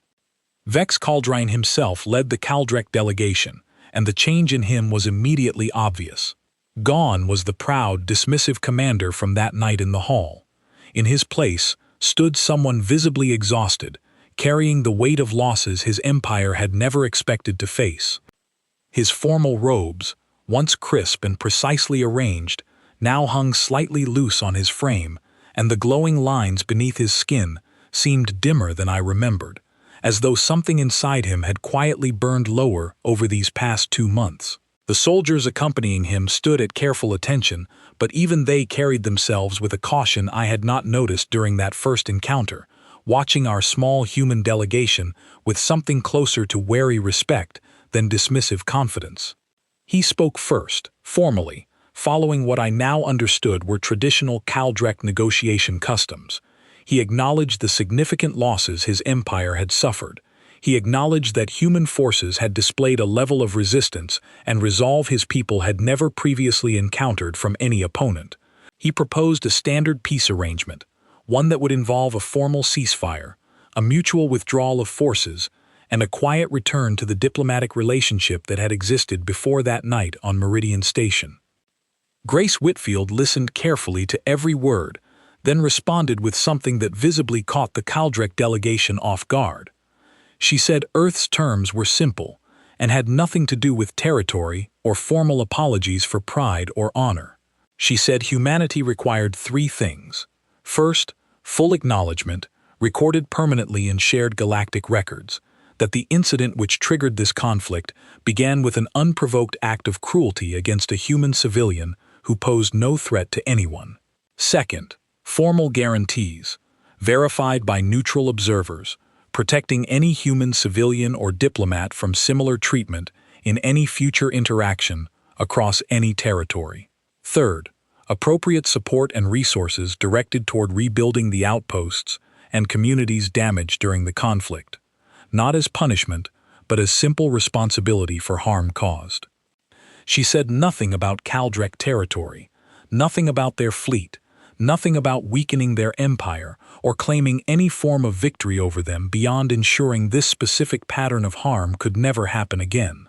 Vex Caldrine himself led the Caldrec delegation, and the change in him was immediately obvious. Gone was the proud, dismissive commander from that night in the hall. In his place stood someone visibly exhausted, carrying the weight of losses his empire had never expected to face. His formal robes, once crisp and precisely arranged, now hung slightly loose on his frame, and the glowing lines beneath his skin seemed dimmer than I remembered, as though something inside him had quietly burned lower over these past 2 months. The soldiers accompanying him stood at careful attention, but even they carried themselves with a caution I had not noticed during that first encounter, watching our small human delegation with something closer to wary respect than dismissive confidence. He spoke first, formally, following what I now understood were traditional Caldrec negotiation customs. He acknowledged the significant losses his empire had suffered. He acknowledged that human forces had displayed a level of resistance and resolve his people had never previously encountered from any opponent. He proposed a standard peace arrangement, one that would involve a formal ceasefire, a mutual withdrawal of forces, and a quiet return to the diplomatic relationship that had existed before that night on Meridian Station. Grace Whitfield listened carefully to every word, then responded with something that visibly caught the Caldrec delegation off guard. She said Earth's terms were simple and had nothing to do with territory or formal apologies for pride or honor. She said humanity required 3 things. First, full acknowledgement, recorded permanently in shared galactic records. that the incident which triggered this conflict began with an unprovoked act of cruelty against a human civilian who posed no threat to anyone. Second, formal guarantees, verified by neutral observers, protecting any human civilian or diplomat from similar treatment in any future interaction across any territory. Third, appropriate support and resources directed toward rebuilding the outposts and communities damaged during the conflict, not as punishment, but as simple responsibility for harm caused. She said nothing about Kaldrek territory, nothing about their fleet, nothing about weakening their empire or claiming any form of victory over them beyond ensuring this specific pattern of harm could never happen again.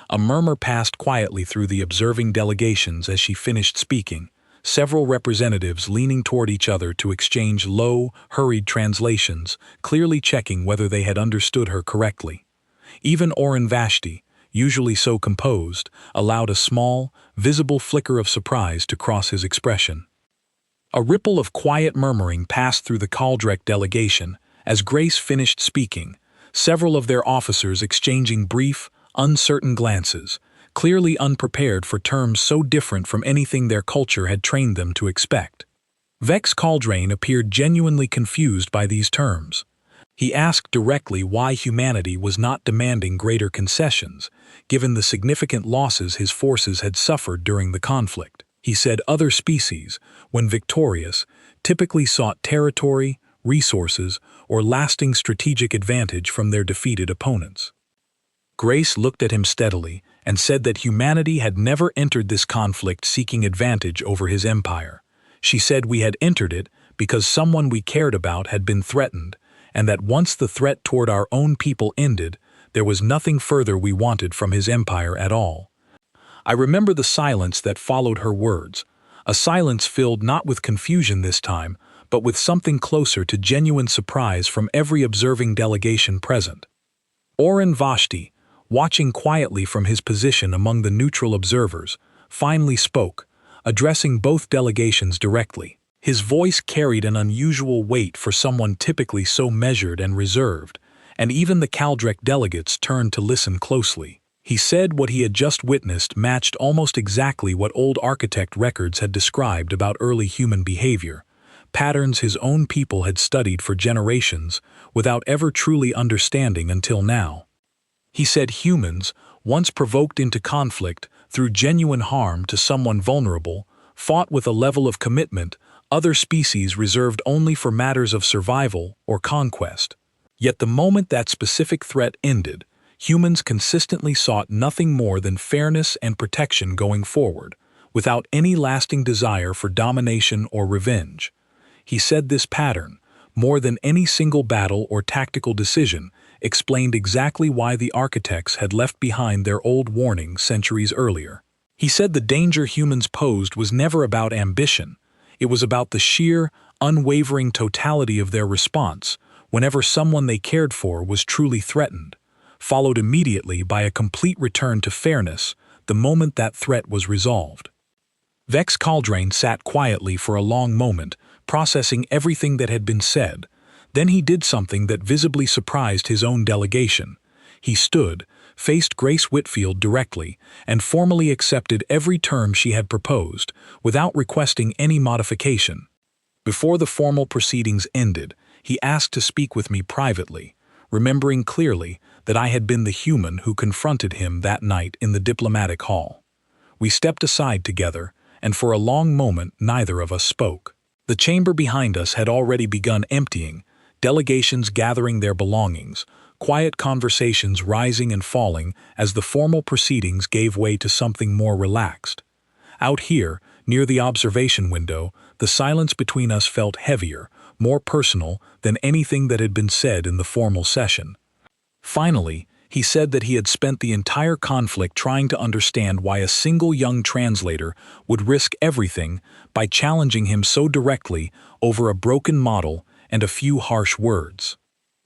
A murmur passed quietly through the observing delegations as she finished speaking, several representatives leaning toward each other to exchange low, hurried translations, clearly checking whether they had understood her correctly. Even Oren Vashti, usually so composed, allowed a small, visible flicker of surprise to cross his expression. A ripple of quiet murmuring passed through the Kaldrek delegation as Grace finished speaking, several of their officers exchanging brief, uncertain glances, clearly unprepared for terms so different from anything their culture had trained them to expect. Vex Caldrain appeared genuinely confused by these terms. He asked directly why humanity was not demanding greater concessions, given the significant losses his forces had suffered during the conflict. He said other species, when victorious, typically sought territory, resources, or lasting strategic advantage from their defeated opponents. Grace looked at him steadily and said that humanity had never entered this conflict seeking advantage over his empire. She said we had entered it because someone we cared about had been threatened, and that once the threat toward our own people ended, there was nothing further we wanted from his empire at all. I remember the silence that followed her words, a silence filled not with confusion this time, but with something closer to genuine surprise from every observing delegation present. Oren Vashti, watching quietly from his position among the neutral observers, finally spoke, addressing both delegations directly. His voice carried an unusual weight for someone typically so measured and reserved, and even the Kaldrek delegates turned to listen closely. He said what he had just witnessed matched almost exactly what old architect records had described about early human behavior, patterns his own people had studied for generations without ever truly understanding until now. He said humans, once provoked into conflict through genuine harm to someone vulnerable, fought with a level of commitment other species reserved only for matters of survival or conquest. Yet the moment that specific threat ended, humans consistently sought nothing more than fairness and protection going forward, without any lasting desire for domination or revenge. He said this pattern, more than any single battle or tactical decision, explained exactly why the architects had left behind their old warning centuries earlier. He said the danger humans posed was never about ambition. It was about the sheer, unwavering totality of their response whenever someone they cared for was truly threatened, followed immediately by a complete return to fairness the moment that threat was resolved. Vex Caldrain sat quietly for a long moment, processing everything that had been said. Then he did something that visibly surprised his own delegation. He stood, faced Grace Whitfield directly, and formally accepted every term she had proposed, without requesting any modification. Before the formal proceedings ended, he asked to speak with me privately, remembering clearly that I had been the human who confronted him that night in the diplomatic hall. We stepped aside together, and for a long moment neither of us spoke. The chamber behind us had already begun emptying, delegations gathering their belongings, quiet conversations rising and falling as the formal proceedings gave way to something more relaxed. Out here, near the observation window, the silence between us felt heavier, more personal than anything that had been said in the formal session. Finally, he said that he had spent the entire conflict trying to understand why a single young translator would risk everything by challenging him so directly over a broken model and a few harsh words.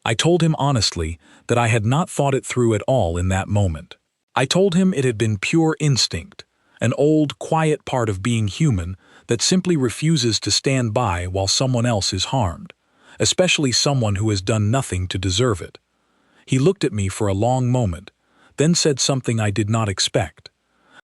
I told him honestly that I had not thought it through at all in that moment. I told him it had been pure instinct, an old, quiet part of being human that simply refuses to stand by while someone else is harmed, especially someone who has done nothing to deserve it. He looked at me for a long moment, then said something I did not expect.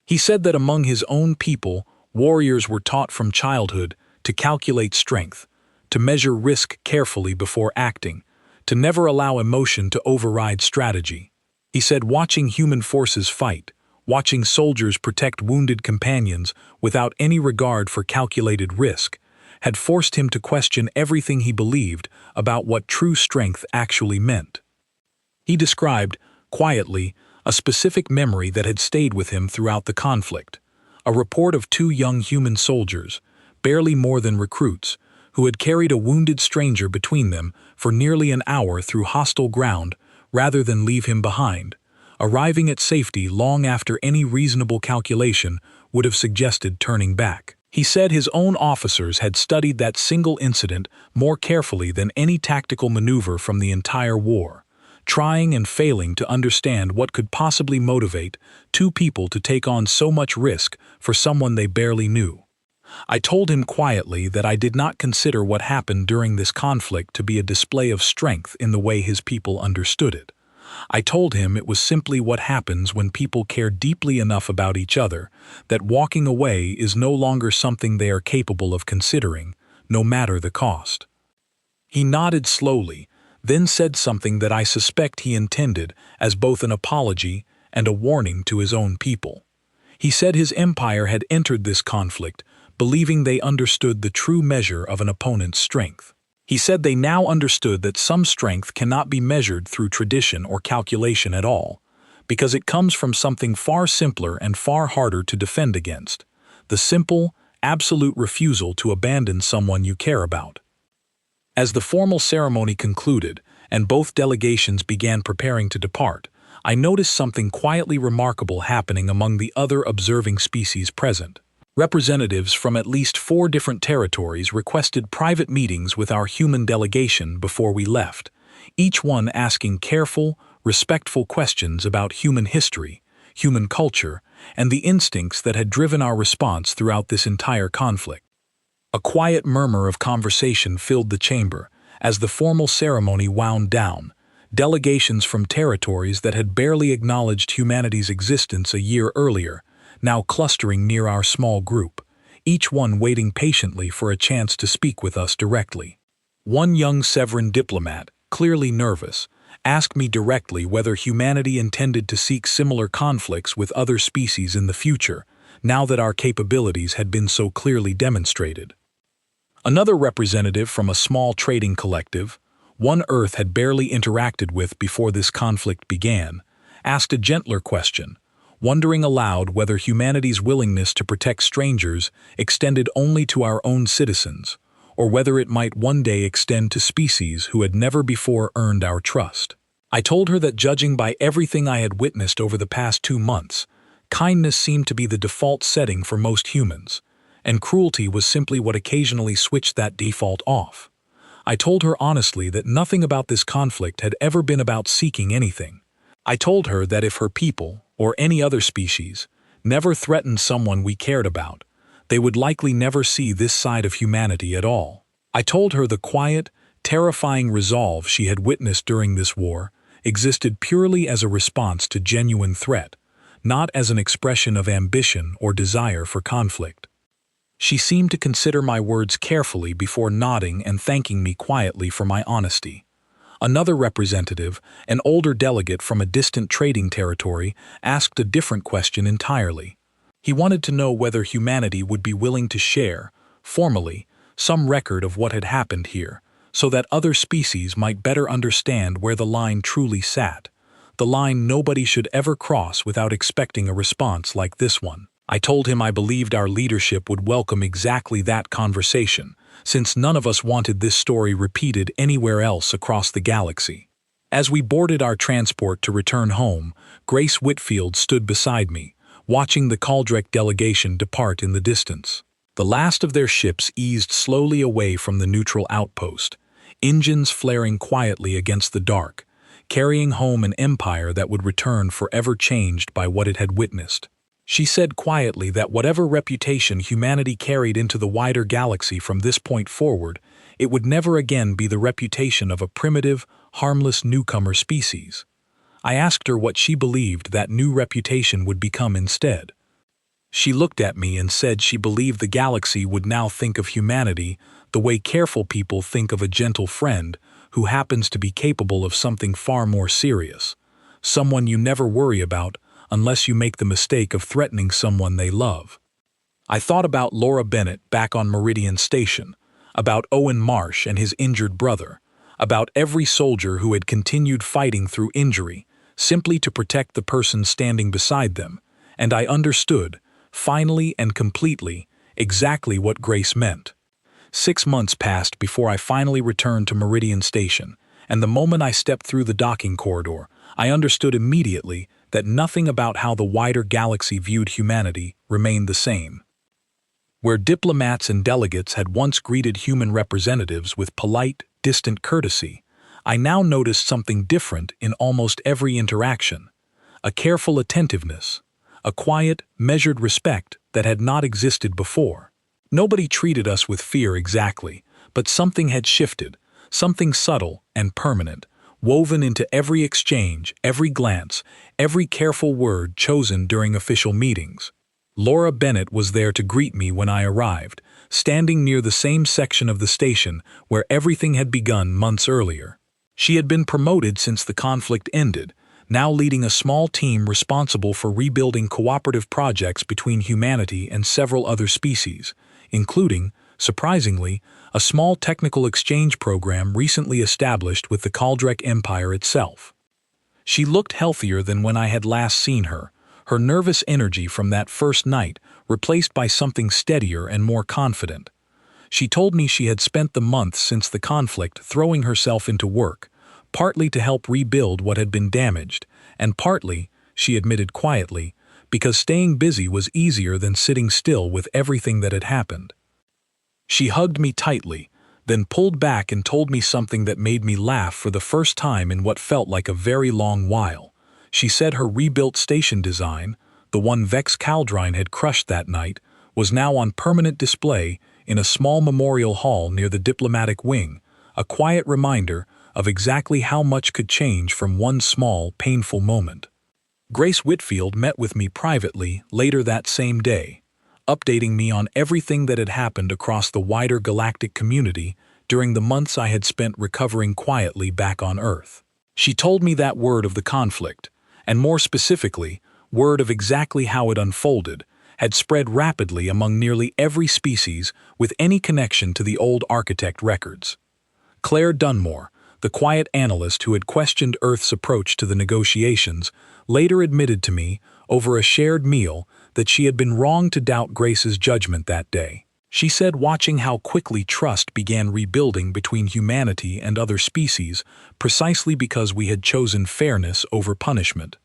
He said that among his own people, warriors were taught from childhood to calculate strength, to measure risk carefully before acting, to never allow emotion to override strategy. He said watching human forces fight, watching soldiers protect wounded companions without any regard for calculated risk, had forced him to question everything he believed about what true strength actually meant. He described, quietly, a specific memory that had stayed with him throughout the conflict, a report of two young human soldiers, barely more than recruits, who had carried a wounded stranger between them for nearly an hour through hostile ground rather than leave him behind, arriving at safety long after any reasonable calculation would have suggested turning back. He said his own officers had studied that single incident more carefully than any tactical maneuver from the entire war, trying and failing to understand what could possibly motivate two people to take on so much risk for someone they barely knew. I told him quietly that I did not consider what happened during this conflict to be a display of strength in the way his people understood it. I told him it was simply what happens when people care deeply enough about each other that walking away is no longer something they are capable of considering, no matter the cost. He nodded slowly, then said something that I suspect he intended as both an apology and a warning to his own people. He said his empire had entered this conflict believing they understood the true measure of an opponent's strength. He said they now understood that some strength cannot be measured through tradition or calculation at all, because it comes from something far simpler and far harder to defend against: the simple, absolute refusal to abandon someone you care about. As the formal ceremony concluded and both delegations began preparing to depart, I noticed something quietly remarkable happening among the other observing species present. Representatives from at least 4 different territories requested private meetings with our human delegation before we left, each one asking careful, respectful questions about human history, human culture, and the instincts that had driven our response throughout this entire conflict. A quiet murmur of conversation filled the chamber as the formal ceremony wound down. Delegations from territories that had barely acknowledged humanity's existence a year earlier, now clustering near our small group, each one waiting patiently for a chance to speak with us directly. One young Severan diplomat, clearly nervous, asked me directly whether humanity intended to seek similar conflicts with other species in the future, now that our capabilities had been so clearly demonstrated. Another representative from a small trading collective, one Earth had barely interacted with before this conflict began, asked a gentler question, wondering aloud whether humanity's willingness to protect strangers extended only to our own citizens, or whether it might one day extend to species who had never before earned our trust. I told her that judging by everything I had witnessed over the past 2 months, kindness seemed to be the default setting for most humans, and cruelty was simply what occasionally switched that default off. I told her honestly that nothing about this conflict had ever been about seeking anything. I told her that if her people, or any other species, never threatened someone we cared about, they would likely never see this side of humanity at all. I told her the quiet, terrifying resolve she had witnessed during this war existed purely as a response to genuine threat, not as an expression of ambition or desire for conflict. She seemed to consider my words carefully before nodding and thanking me quietly for my honesty. Another representative, an older delegate from a distant trading territory, asked a different question entirely. He wanted to know whether humanity would be willing to share, formally, some record of what had happened here, so that other species might better understand where the line truly sat, the line nobody should ever cross without expecting a response like this one. I told him I believed our leadership would welcome exactly that conversation, since none of us wanted this story repeated anywhere else across the galaxy. As we boarded our transport to return home, Grace Whitfield stood beside me, watching the Caldrek delegation depart in the distance. The last of their ships eased slowly away from the neutral outpost, engines flaring quietly against the dark, carrying home an empire that would return forever changed by what it had witnessed. She said quietly that whatever reputation humanity carried into the wider galaxy from this point forward, it would never again be the reputation of a primitive, harmless newcomer species. I asked her what she believed that new reputation would become instead. She looked at me and said she believed the galaxy would now think of humanity the way careful people think of a gentle friend who happens to be capable of something far more serious, someone you never worry about unless you make the mistake of threatening someone they love. I thought about Laura Bennett back on Meridian Station, about Owen Marsh and his injured brother, about every soldier who had continued fighting through injury, simply to protect the person standing beside them, and I understood, finally and completely, exactly what Grace meant. 6 months passed before I finally returned to Meridian Station, and the moment I stepped through the docking corridor, I understood immediately that nothing about how the wider galaxy viewed humanity remained the same. Where diplomats and delegates had once greeted human representatives with polite, distant courtesy, I now noticed something different in almost every interaction. A careful attentiveness, a quiet, measured respect that had not existed before. Nobody treated us with fear exactly, but something had shifted, something subtle and permanent, woven into every exchange, every glance, every careful word chosen during official meetings. Laura Bennett was there to greet me when I arrived, standing near the same section of the station where everything had begun months earlier. She had been promoted since the conflict ended, now leading a small team responsible for rebuilding cooperative projects between humanity and several other species, including, surprisingly, a small technical exchange program recently established with the Kaldrek Empire itself. She looked healthier than when I had last seen her, her nervous energy from that first night replaced by something steadier and more confident. She told me she had spent the months since the conflict throwing herself into work, partly to help rebuild what had been damaged, and partly, she admitted quietly, because staying busy was easier than sitting still with everything that had happened. She hugged me tightly, then pulled back and told me something that made me laugh for the first time in what felt like a very long while. She said her rebuilt station design, the one Vex Caldrine had crushed that night, was now on permanent display in a small memorial hall near the diplomatic wing, a quiet reminder of exactly how much could change from one small, painful moment. Grace Whitfield met with me privately later that same day, updating me on everything that had happened across the wider galactic community during the months I had spent recovering quietly back on Earth. She told me that word of the conflict, and more specifically, word of exactly how it unfolded, had spread rapidly among nearly every species with any connection to the old architect records. Claire Dunmore, the quiet analyst who had questioned Earth's approach to the negotiations, later admitted to me, over a shared meal, that she had been wrong to doubt Grace's judgment that day. She said watching how quickly trust began rebuilding between humanity and other species, precisely because we had chosen fairness over punishment,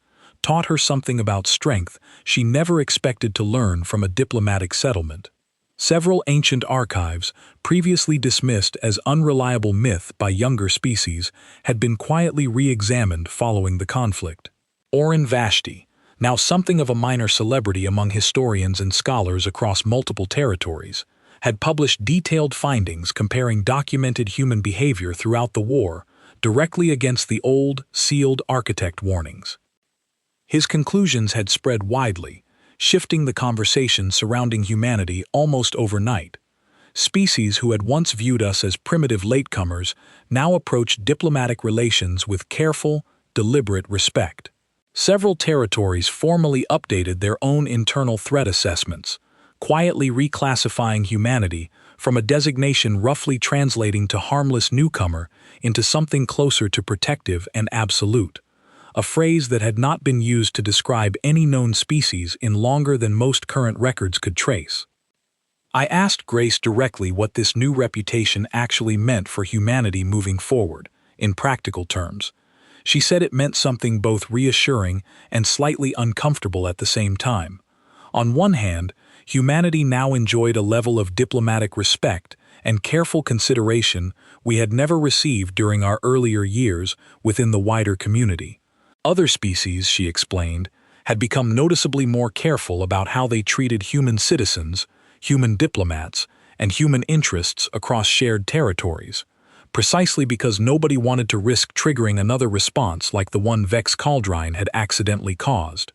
taught her something about strength she never expected to learn from a diplomatic settlement. Several ancient archives, previously dismissed as unreliable myth by younger species, had been quietly re-examined following the conflict. Oren Vashti, now something of a minor celebrity among historians and scholars across multiple territories, had published detailed findings comparing documented human behavior throughout the war directly against the old, sealed architect warnings. His conclusions had spread widely, shifting the conversation surrounding humanity almost overnight. Species who had once viewed us as primitive latecomers now approached diplomatic relations with careful, deliberate respect. Several territories formally updated their own internal threat assessments, quietly reclassifying humanity from a designation roughly translating to harmless newcomer into something closer to protective and absolute, a phrase that had not been used to describe any known species in longer than most current records could trace. I asked Grace directly what this new reputation actually meant for humanity moving forward, in practical terms. She said it meant something both reassuring and slightly uncomfortable at the same time. On one hand, humanity now enjoyed a level of diplomatic respect and careful consideration we had never received during our earlier years within the wider community. Other species, she explained, had become noticeably more careful about how they treated human citizens, human diplomats, and human interests across shared territories, precisely because nobody wanted to risk triggering another response like the one Vex Caldrine had accidentally caused.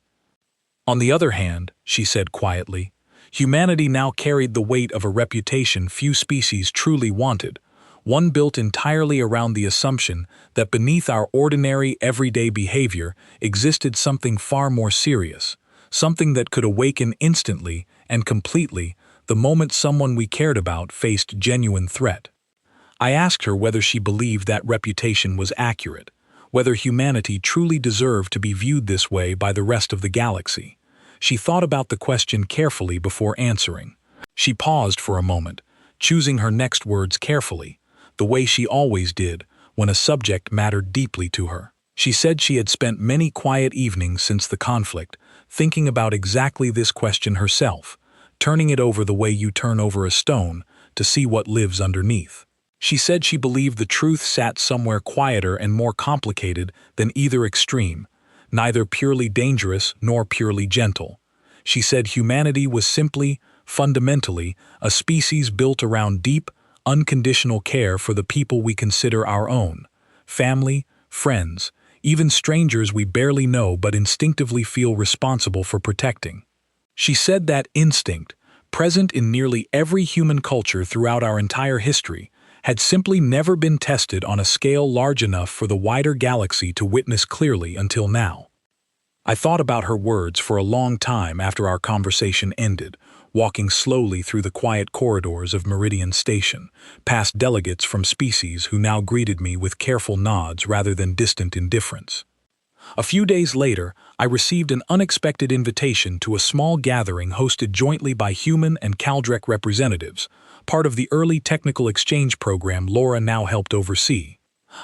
On the other hand, she said quietly, humanity now carried the weight of a reputation few species truly wanted, one built entirely around the assumption that beneath our ordinary, everyday behavior existed something far more serious, something that could awaken instantly and completely the moment someone we cared about faced genuine threat. I asked her whether she believed that reputation was accurate, whether humanity truly deserved to be viewed this way by the rest of the galaxy. She thought about the question carefully before answering. She paused for a moment, choosing her next words carefully, the way she always did when a subject mattered deeply to her. She said she had spent many quiet evenings since the conflict, thinking about exactly this question herself, turning it over the way you turn over a stone to see what lives underneath. She said she believed the truth sat somewhere quieter and more complicated than either extreme, neither purely dangerous nor purely gentle. She said humanity was simply, fundamentally, a species built around deep, unconditional care for the people we consider our own, family, friends, even strangers we barely know but instinctively feel responsible for protecting. She said that instinct, present in nearly every human culture throughout our entire history, had simply never been tested on a scale large enough for the wider galaxy to witness clearly until now. I thought about her words for a long time after our conversation ended, walking slowly through the quiet corridors of Meridian Station, past delegates from species who now greeted me with careful nods rather than distant indifference. A few days later, I received an unexpected invitation to a small gathering hosted jointly by human and Kaldrek representatives, part of the early technical exchange program Laura now helped oversee.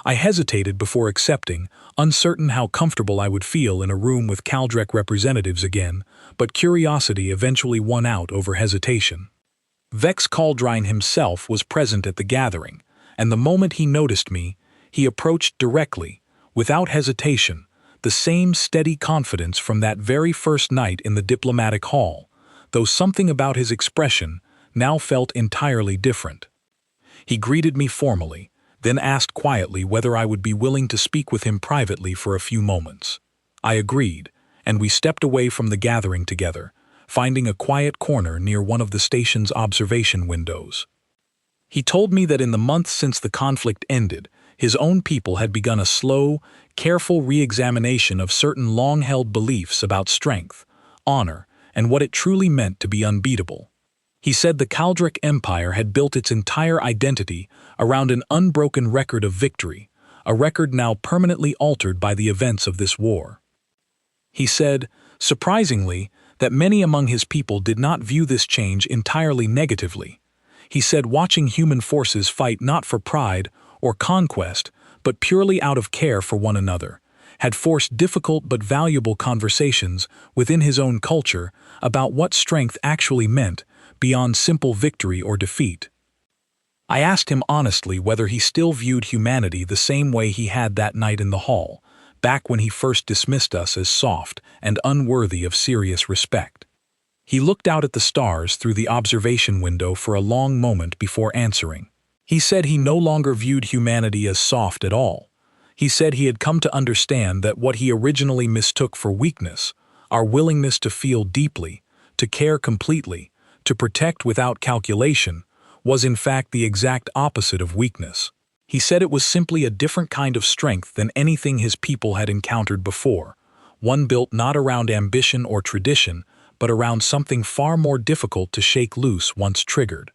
I hesitated before accepting, uncertain how comfortable I would feel in a room with Kaldrek representatives again, but curiosity eventually won out over hesitation. Vex Caldrine himself was present at the gathering, and the moment he noticed me, he approached directly, without hesitation, the same steady confidence from that very first night in the diplomatic hall, though something about his expression now felt entirely different. He greeted me formally, then asked quietly whether I would be willing to speak with him privately for a few moments. I agreed, and we stepped away from the gathering together, finding a quiet corner near one of the station's observation windows. He told me that in the months since the conflict ended, his own people had begun a slow, careful re-examination of certain long-held beliefs about strength, honor, and what it truly meant to be unbeatable. He said the Kaldrek Empire had built its entire identity around an unbroken record of victory, a record now permanently altered by the events of this war. He said, surprisingly, that many among his people did not view this change entirely negatively. He said watching human forces fight not for pride or conquest, but purely out of care for one another, had forced difficult but valuable conversations within his own culture about what strength actually meant beyond simple victory or defeat. I asked him honestly whether he still viewed humanity the same way he had that night in the hall, back when he first dismissed us as soft and unworthy of serious respect. He looked out at the stars through the observation window for a long moment before answering. He said he no longer viewed humanity as soft at all. He said he had come to understand that what he originally mistook for weakness, our willingness to feel deeply, to care completely, to protect without calculation, was in fact the exact opposite of weakness. He said it was simply a different kind of strength than anything his people had encountered before, one built not around ambition or tradition, but around something far more difficult to shake loose once triggered.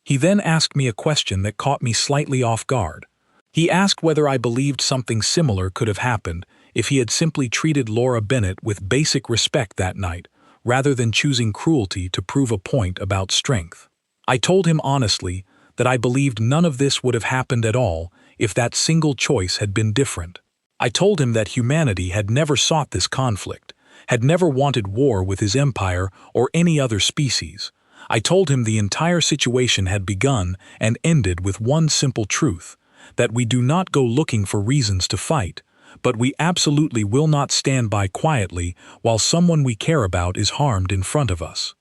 He then asked me a question that caught me slightly off guard. He asked whether I believed something similar could have happened if he had simply treated Laura Bennett with basic respect that night, rather than choosing cruelty to prove a point about strength. I told him honestly that I believed none of this would have happened at all if that single choice had been different. I told him that humanity had never sought this conflict, had never wanted war with his empire or any other species. I told him the entire situation had begun and ended with one simple truth, that we do not go looking for reasons to fight, but we absolutely will not stand by quietly while someone we care about is harmed in front of us.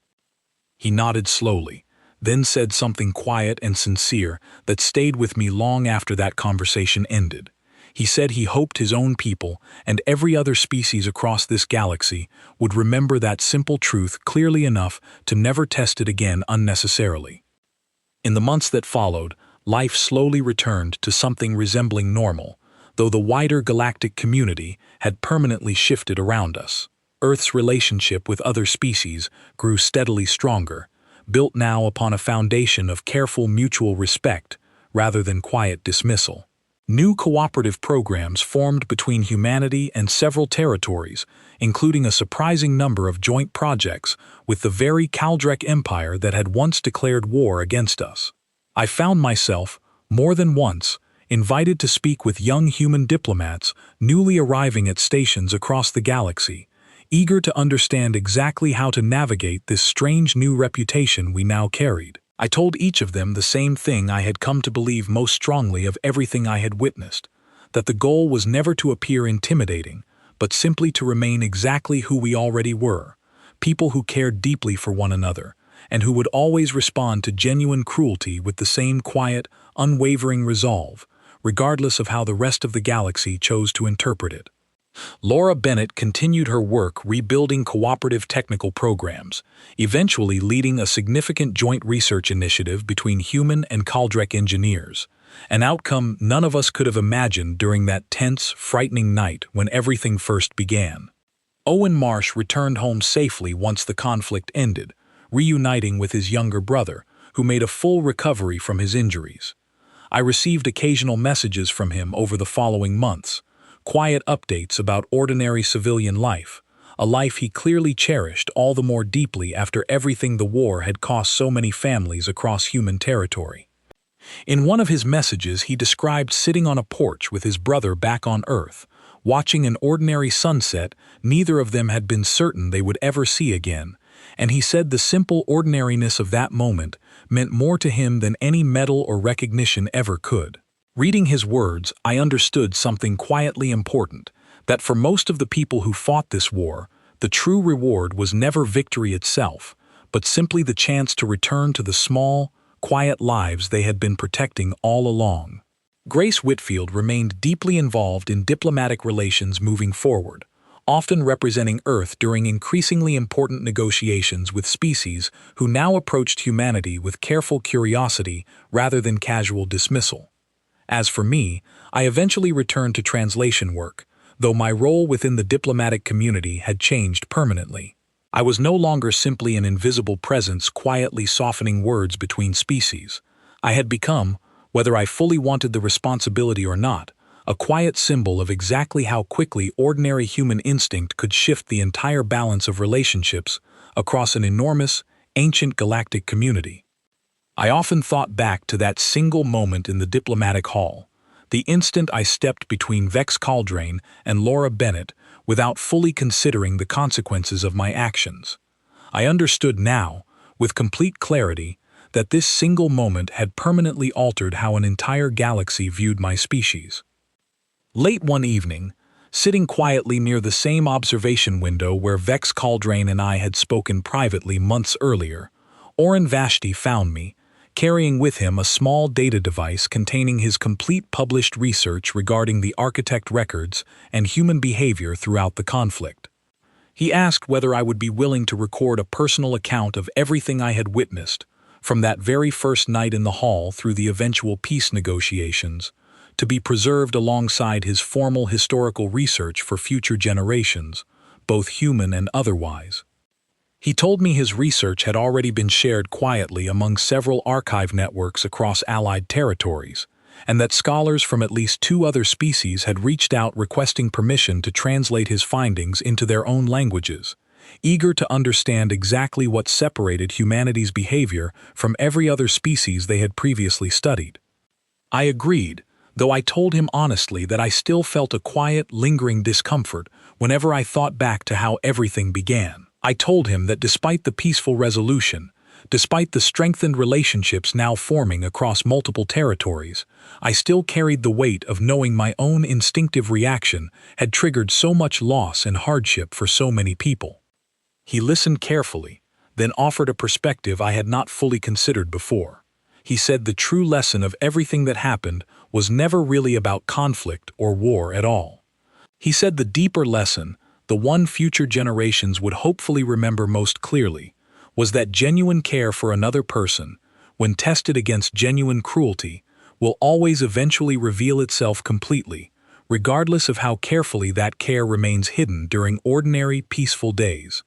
He nodded slowly, then said something quiet and sincere that stayed with me long after that conversation ended. He said he hoped his own people and every other species across this galaxy would remember that simple truth clearly enough to never test it again unnecessarily. In the months that followed, life slowly returned to something resembling normal, though the wider galactic community had permanently shifted around us. Earth's relationship with other species grew steadily stronger, built now upon a foundation of careful mutual respect rather than quiet dismissal. New cooperative programs formed between humanity and several territories, including a surprising number of joint projects with the very Kaldrek Empire that had once declared war against us. I found myself, more than once, invited to speak with young human diplomats newly arriving at stations across the galaxy, eager to understand exactly how to navigate this strange new reputation we now carried. I told each of them the same thing I had come to believe most strongly of everything I had witnessed, that the goal was never to appear intimidating, but simply to remain exactly who we already were, people who cared deeply for one another, and who would always respond to genuine cruelty with the same quiet, unwavering resolve, regardless of how the rest of the galaxy chose to interpret it. Laura Bennett continued her work rebuilding cooperative technical programs, eventually leading a significant joint research initiative between human and Kaldrek engineers, an outcome none of us could have imagined during that tense, frightening night when everything first began. Owen Marsh returned home safely once the conflict ended, reuniting with his younger brother, who made a full recovery from his injuries. I received occasional messages from him over the following months, quiet updates about ordinary civilian life, a life he clearly cherished all the more deeply after everything the war had cost so many families across human territory. In one of his messages, he described sitting on a porch with his brother back on Earth, watching an ordinary sunset neither of them had been certain they would ever see again, and he said the simple ordinariness of that moment meant more to him than any medal or recognition ever could. Reading his words, I understood something quietly important, that for most of the people who fought this war, the true reward was never victory itself, but simply the chance to return to the small, quiet lives they had been protecting all along. Grace Whitfield remained deeply involved in diplomatic relations moving forward, often representing Earth during increasingly important negotiations with species who now approached humanity with careful curiosity rather than casual dismissal. As for me, I eventually returned to translation work, though my role within the diplomatic community had changed permanently. I was no longer simply an invisible presence quietly softening words between species. I had become, whether I fully wanted the responsibility or not, a quiet symbol of exactly how quickly ordinary human instinct could shift the entire balance of relationships across an enormous, ancient galactic community. I often thought back to that single moment in the diplomatic hall, the instant I stepped between Vex Caldrain and Laura Bennett without fully considering the consequences of my actions. I understood now, with complete clarity, that this single moment had permanently altered how an entire galaxy viewed my species. Late one evening, sitting quietly near the same observation window where Vex Caldrain and I had spoken privately months earlier, Oren Vashti found me, carrying with him a small data device containing his complete published research regarding the architect records and human behavior throughout the conflict. He asked whether I would be willing to record a personal account of everything I had witnessed, from that very first night in the hall through the eventual peace negotiations, to be preserved alongside his formal historical research for future generations, both human and otherwise. He told me his research had already been shared quietly among several archive networks across Allied territories, and that scholars from at least 2 other species had reached out requesting permission to translate his findings into their own languages, eager to understand exactly what separated humanity's behavior from every other species they had previously studied. I agreed, though I told him honestly that I still felt a quiet, lingering discomfort whenever I thought back to how everything began. I told him that despite the peaceful resolution, despite the strengthened relationships now forming across multiple territories, I still carried the weight of knowing my own instinctive reaction had triggered so much loss and hardship for so many people. He listened carefully, then offered a perspective I had not fully considered before. He said the true lesson of everything that happened was never really about conflict or war at all. He said the deeper lesson, the one future generations would hopefully remember most clearly, was that genuine care for another person, when tested against genuine cruelty, will always eventually reveal itself completely, regardless of how carefully that care remains hidden during ordinary, peaceful days.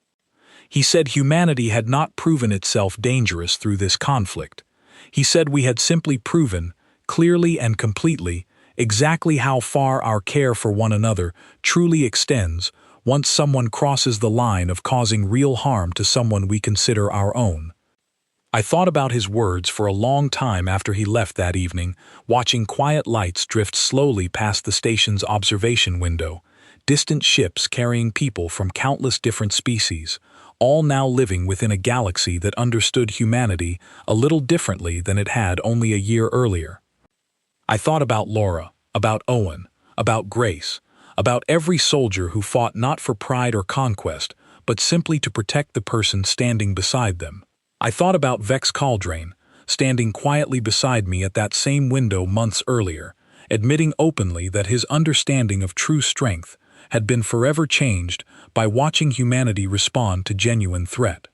He said humanity had not proven itself dangerous through this conflict. He said we had simply proven, clearly and completely, exactly how far our care for one another truly extends once someone crosses the line of causing real harm to someone we consider our own. I thought about his words for a long time after he left that evening, watching quiet lights drift slowly past the station's observation window, distant ships carrying people from countless different species, all now living within a galaxy that understood humanity a little differently than it had only a year earlier. I thought about Laura, about Owen, about Grace, about every soldier who fought not for pride or conquest, but simply to protect the person standing beside them. I thought about Vex Caldrain, standing quietly beside me at that same window months earlier, admitting openly that his understanding of true strength had been forever changed by watching humanity respond to genuine threat.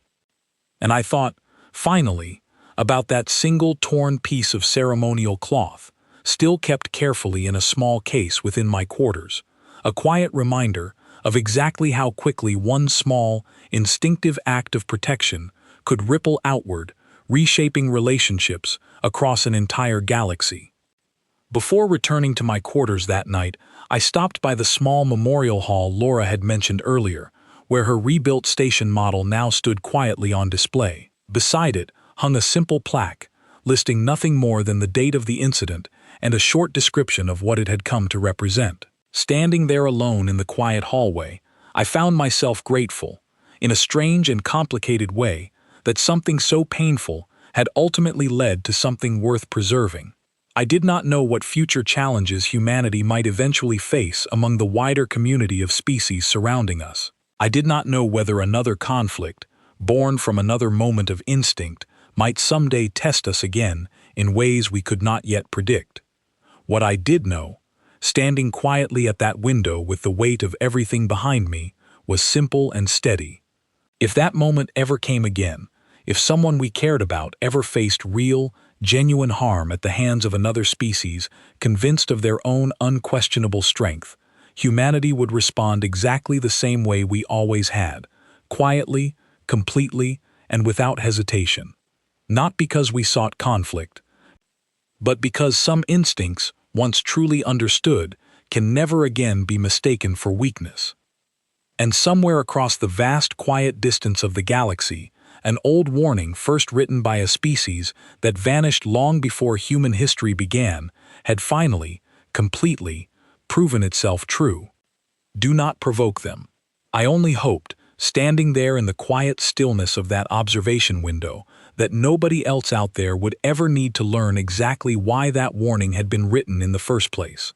And I thought, finally, about that single torn piece of ceremonial cloth, still kept carefully in a small case within my quarters, a quiet reminder of exactly how quickly one small, instinctive act of protection could ripple outward, reshaping relationships across an entire galaxy. Before returning to my quarters that night, I stopped by the small memorial hall Laura had mentioned earlier, where her rebuilt station model now stood quietly on display. Beside it hung a simple plaque, listing nothing more than the date of the incident and a short description of what it had come to represent. Standing there alone in the quiet hallway, I found myself grateful, in a strange and complicated way, that something so painful had ultimately led to something worth preserving. I did not know what future challenges humanity might eventually face among the wider community of species surrounding us. I did not know whether another conflict, born from another moment of instinct, might someday test us again in ways we could not yet predict. What I did know, standing quietly at that window with the weight of everything behind me, was simple and steady. If that moment ever came again, if someone we cared about ever faced real, genuine harm at the hands of another species, convinced of their own unquestionable strength, humanity would respond exactly the same way we always had, quietly, completely, and without hesitation. Not because we sought conflict, but because some instincts, once truly understood, can never again be mistaken for weakness. And somewhere across the vast quiet distance of the galaxy, an old warning first written by a species that vanished long before human history began, had finally, completely, proven itself true. Do not provoke them. I only hoped, standing there in the quiet stillness of that observation window, that nobody else out there would ever need to learn exactly why that warning had been written in the first place.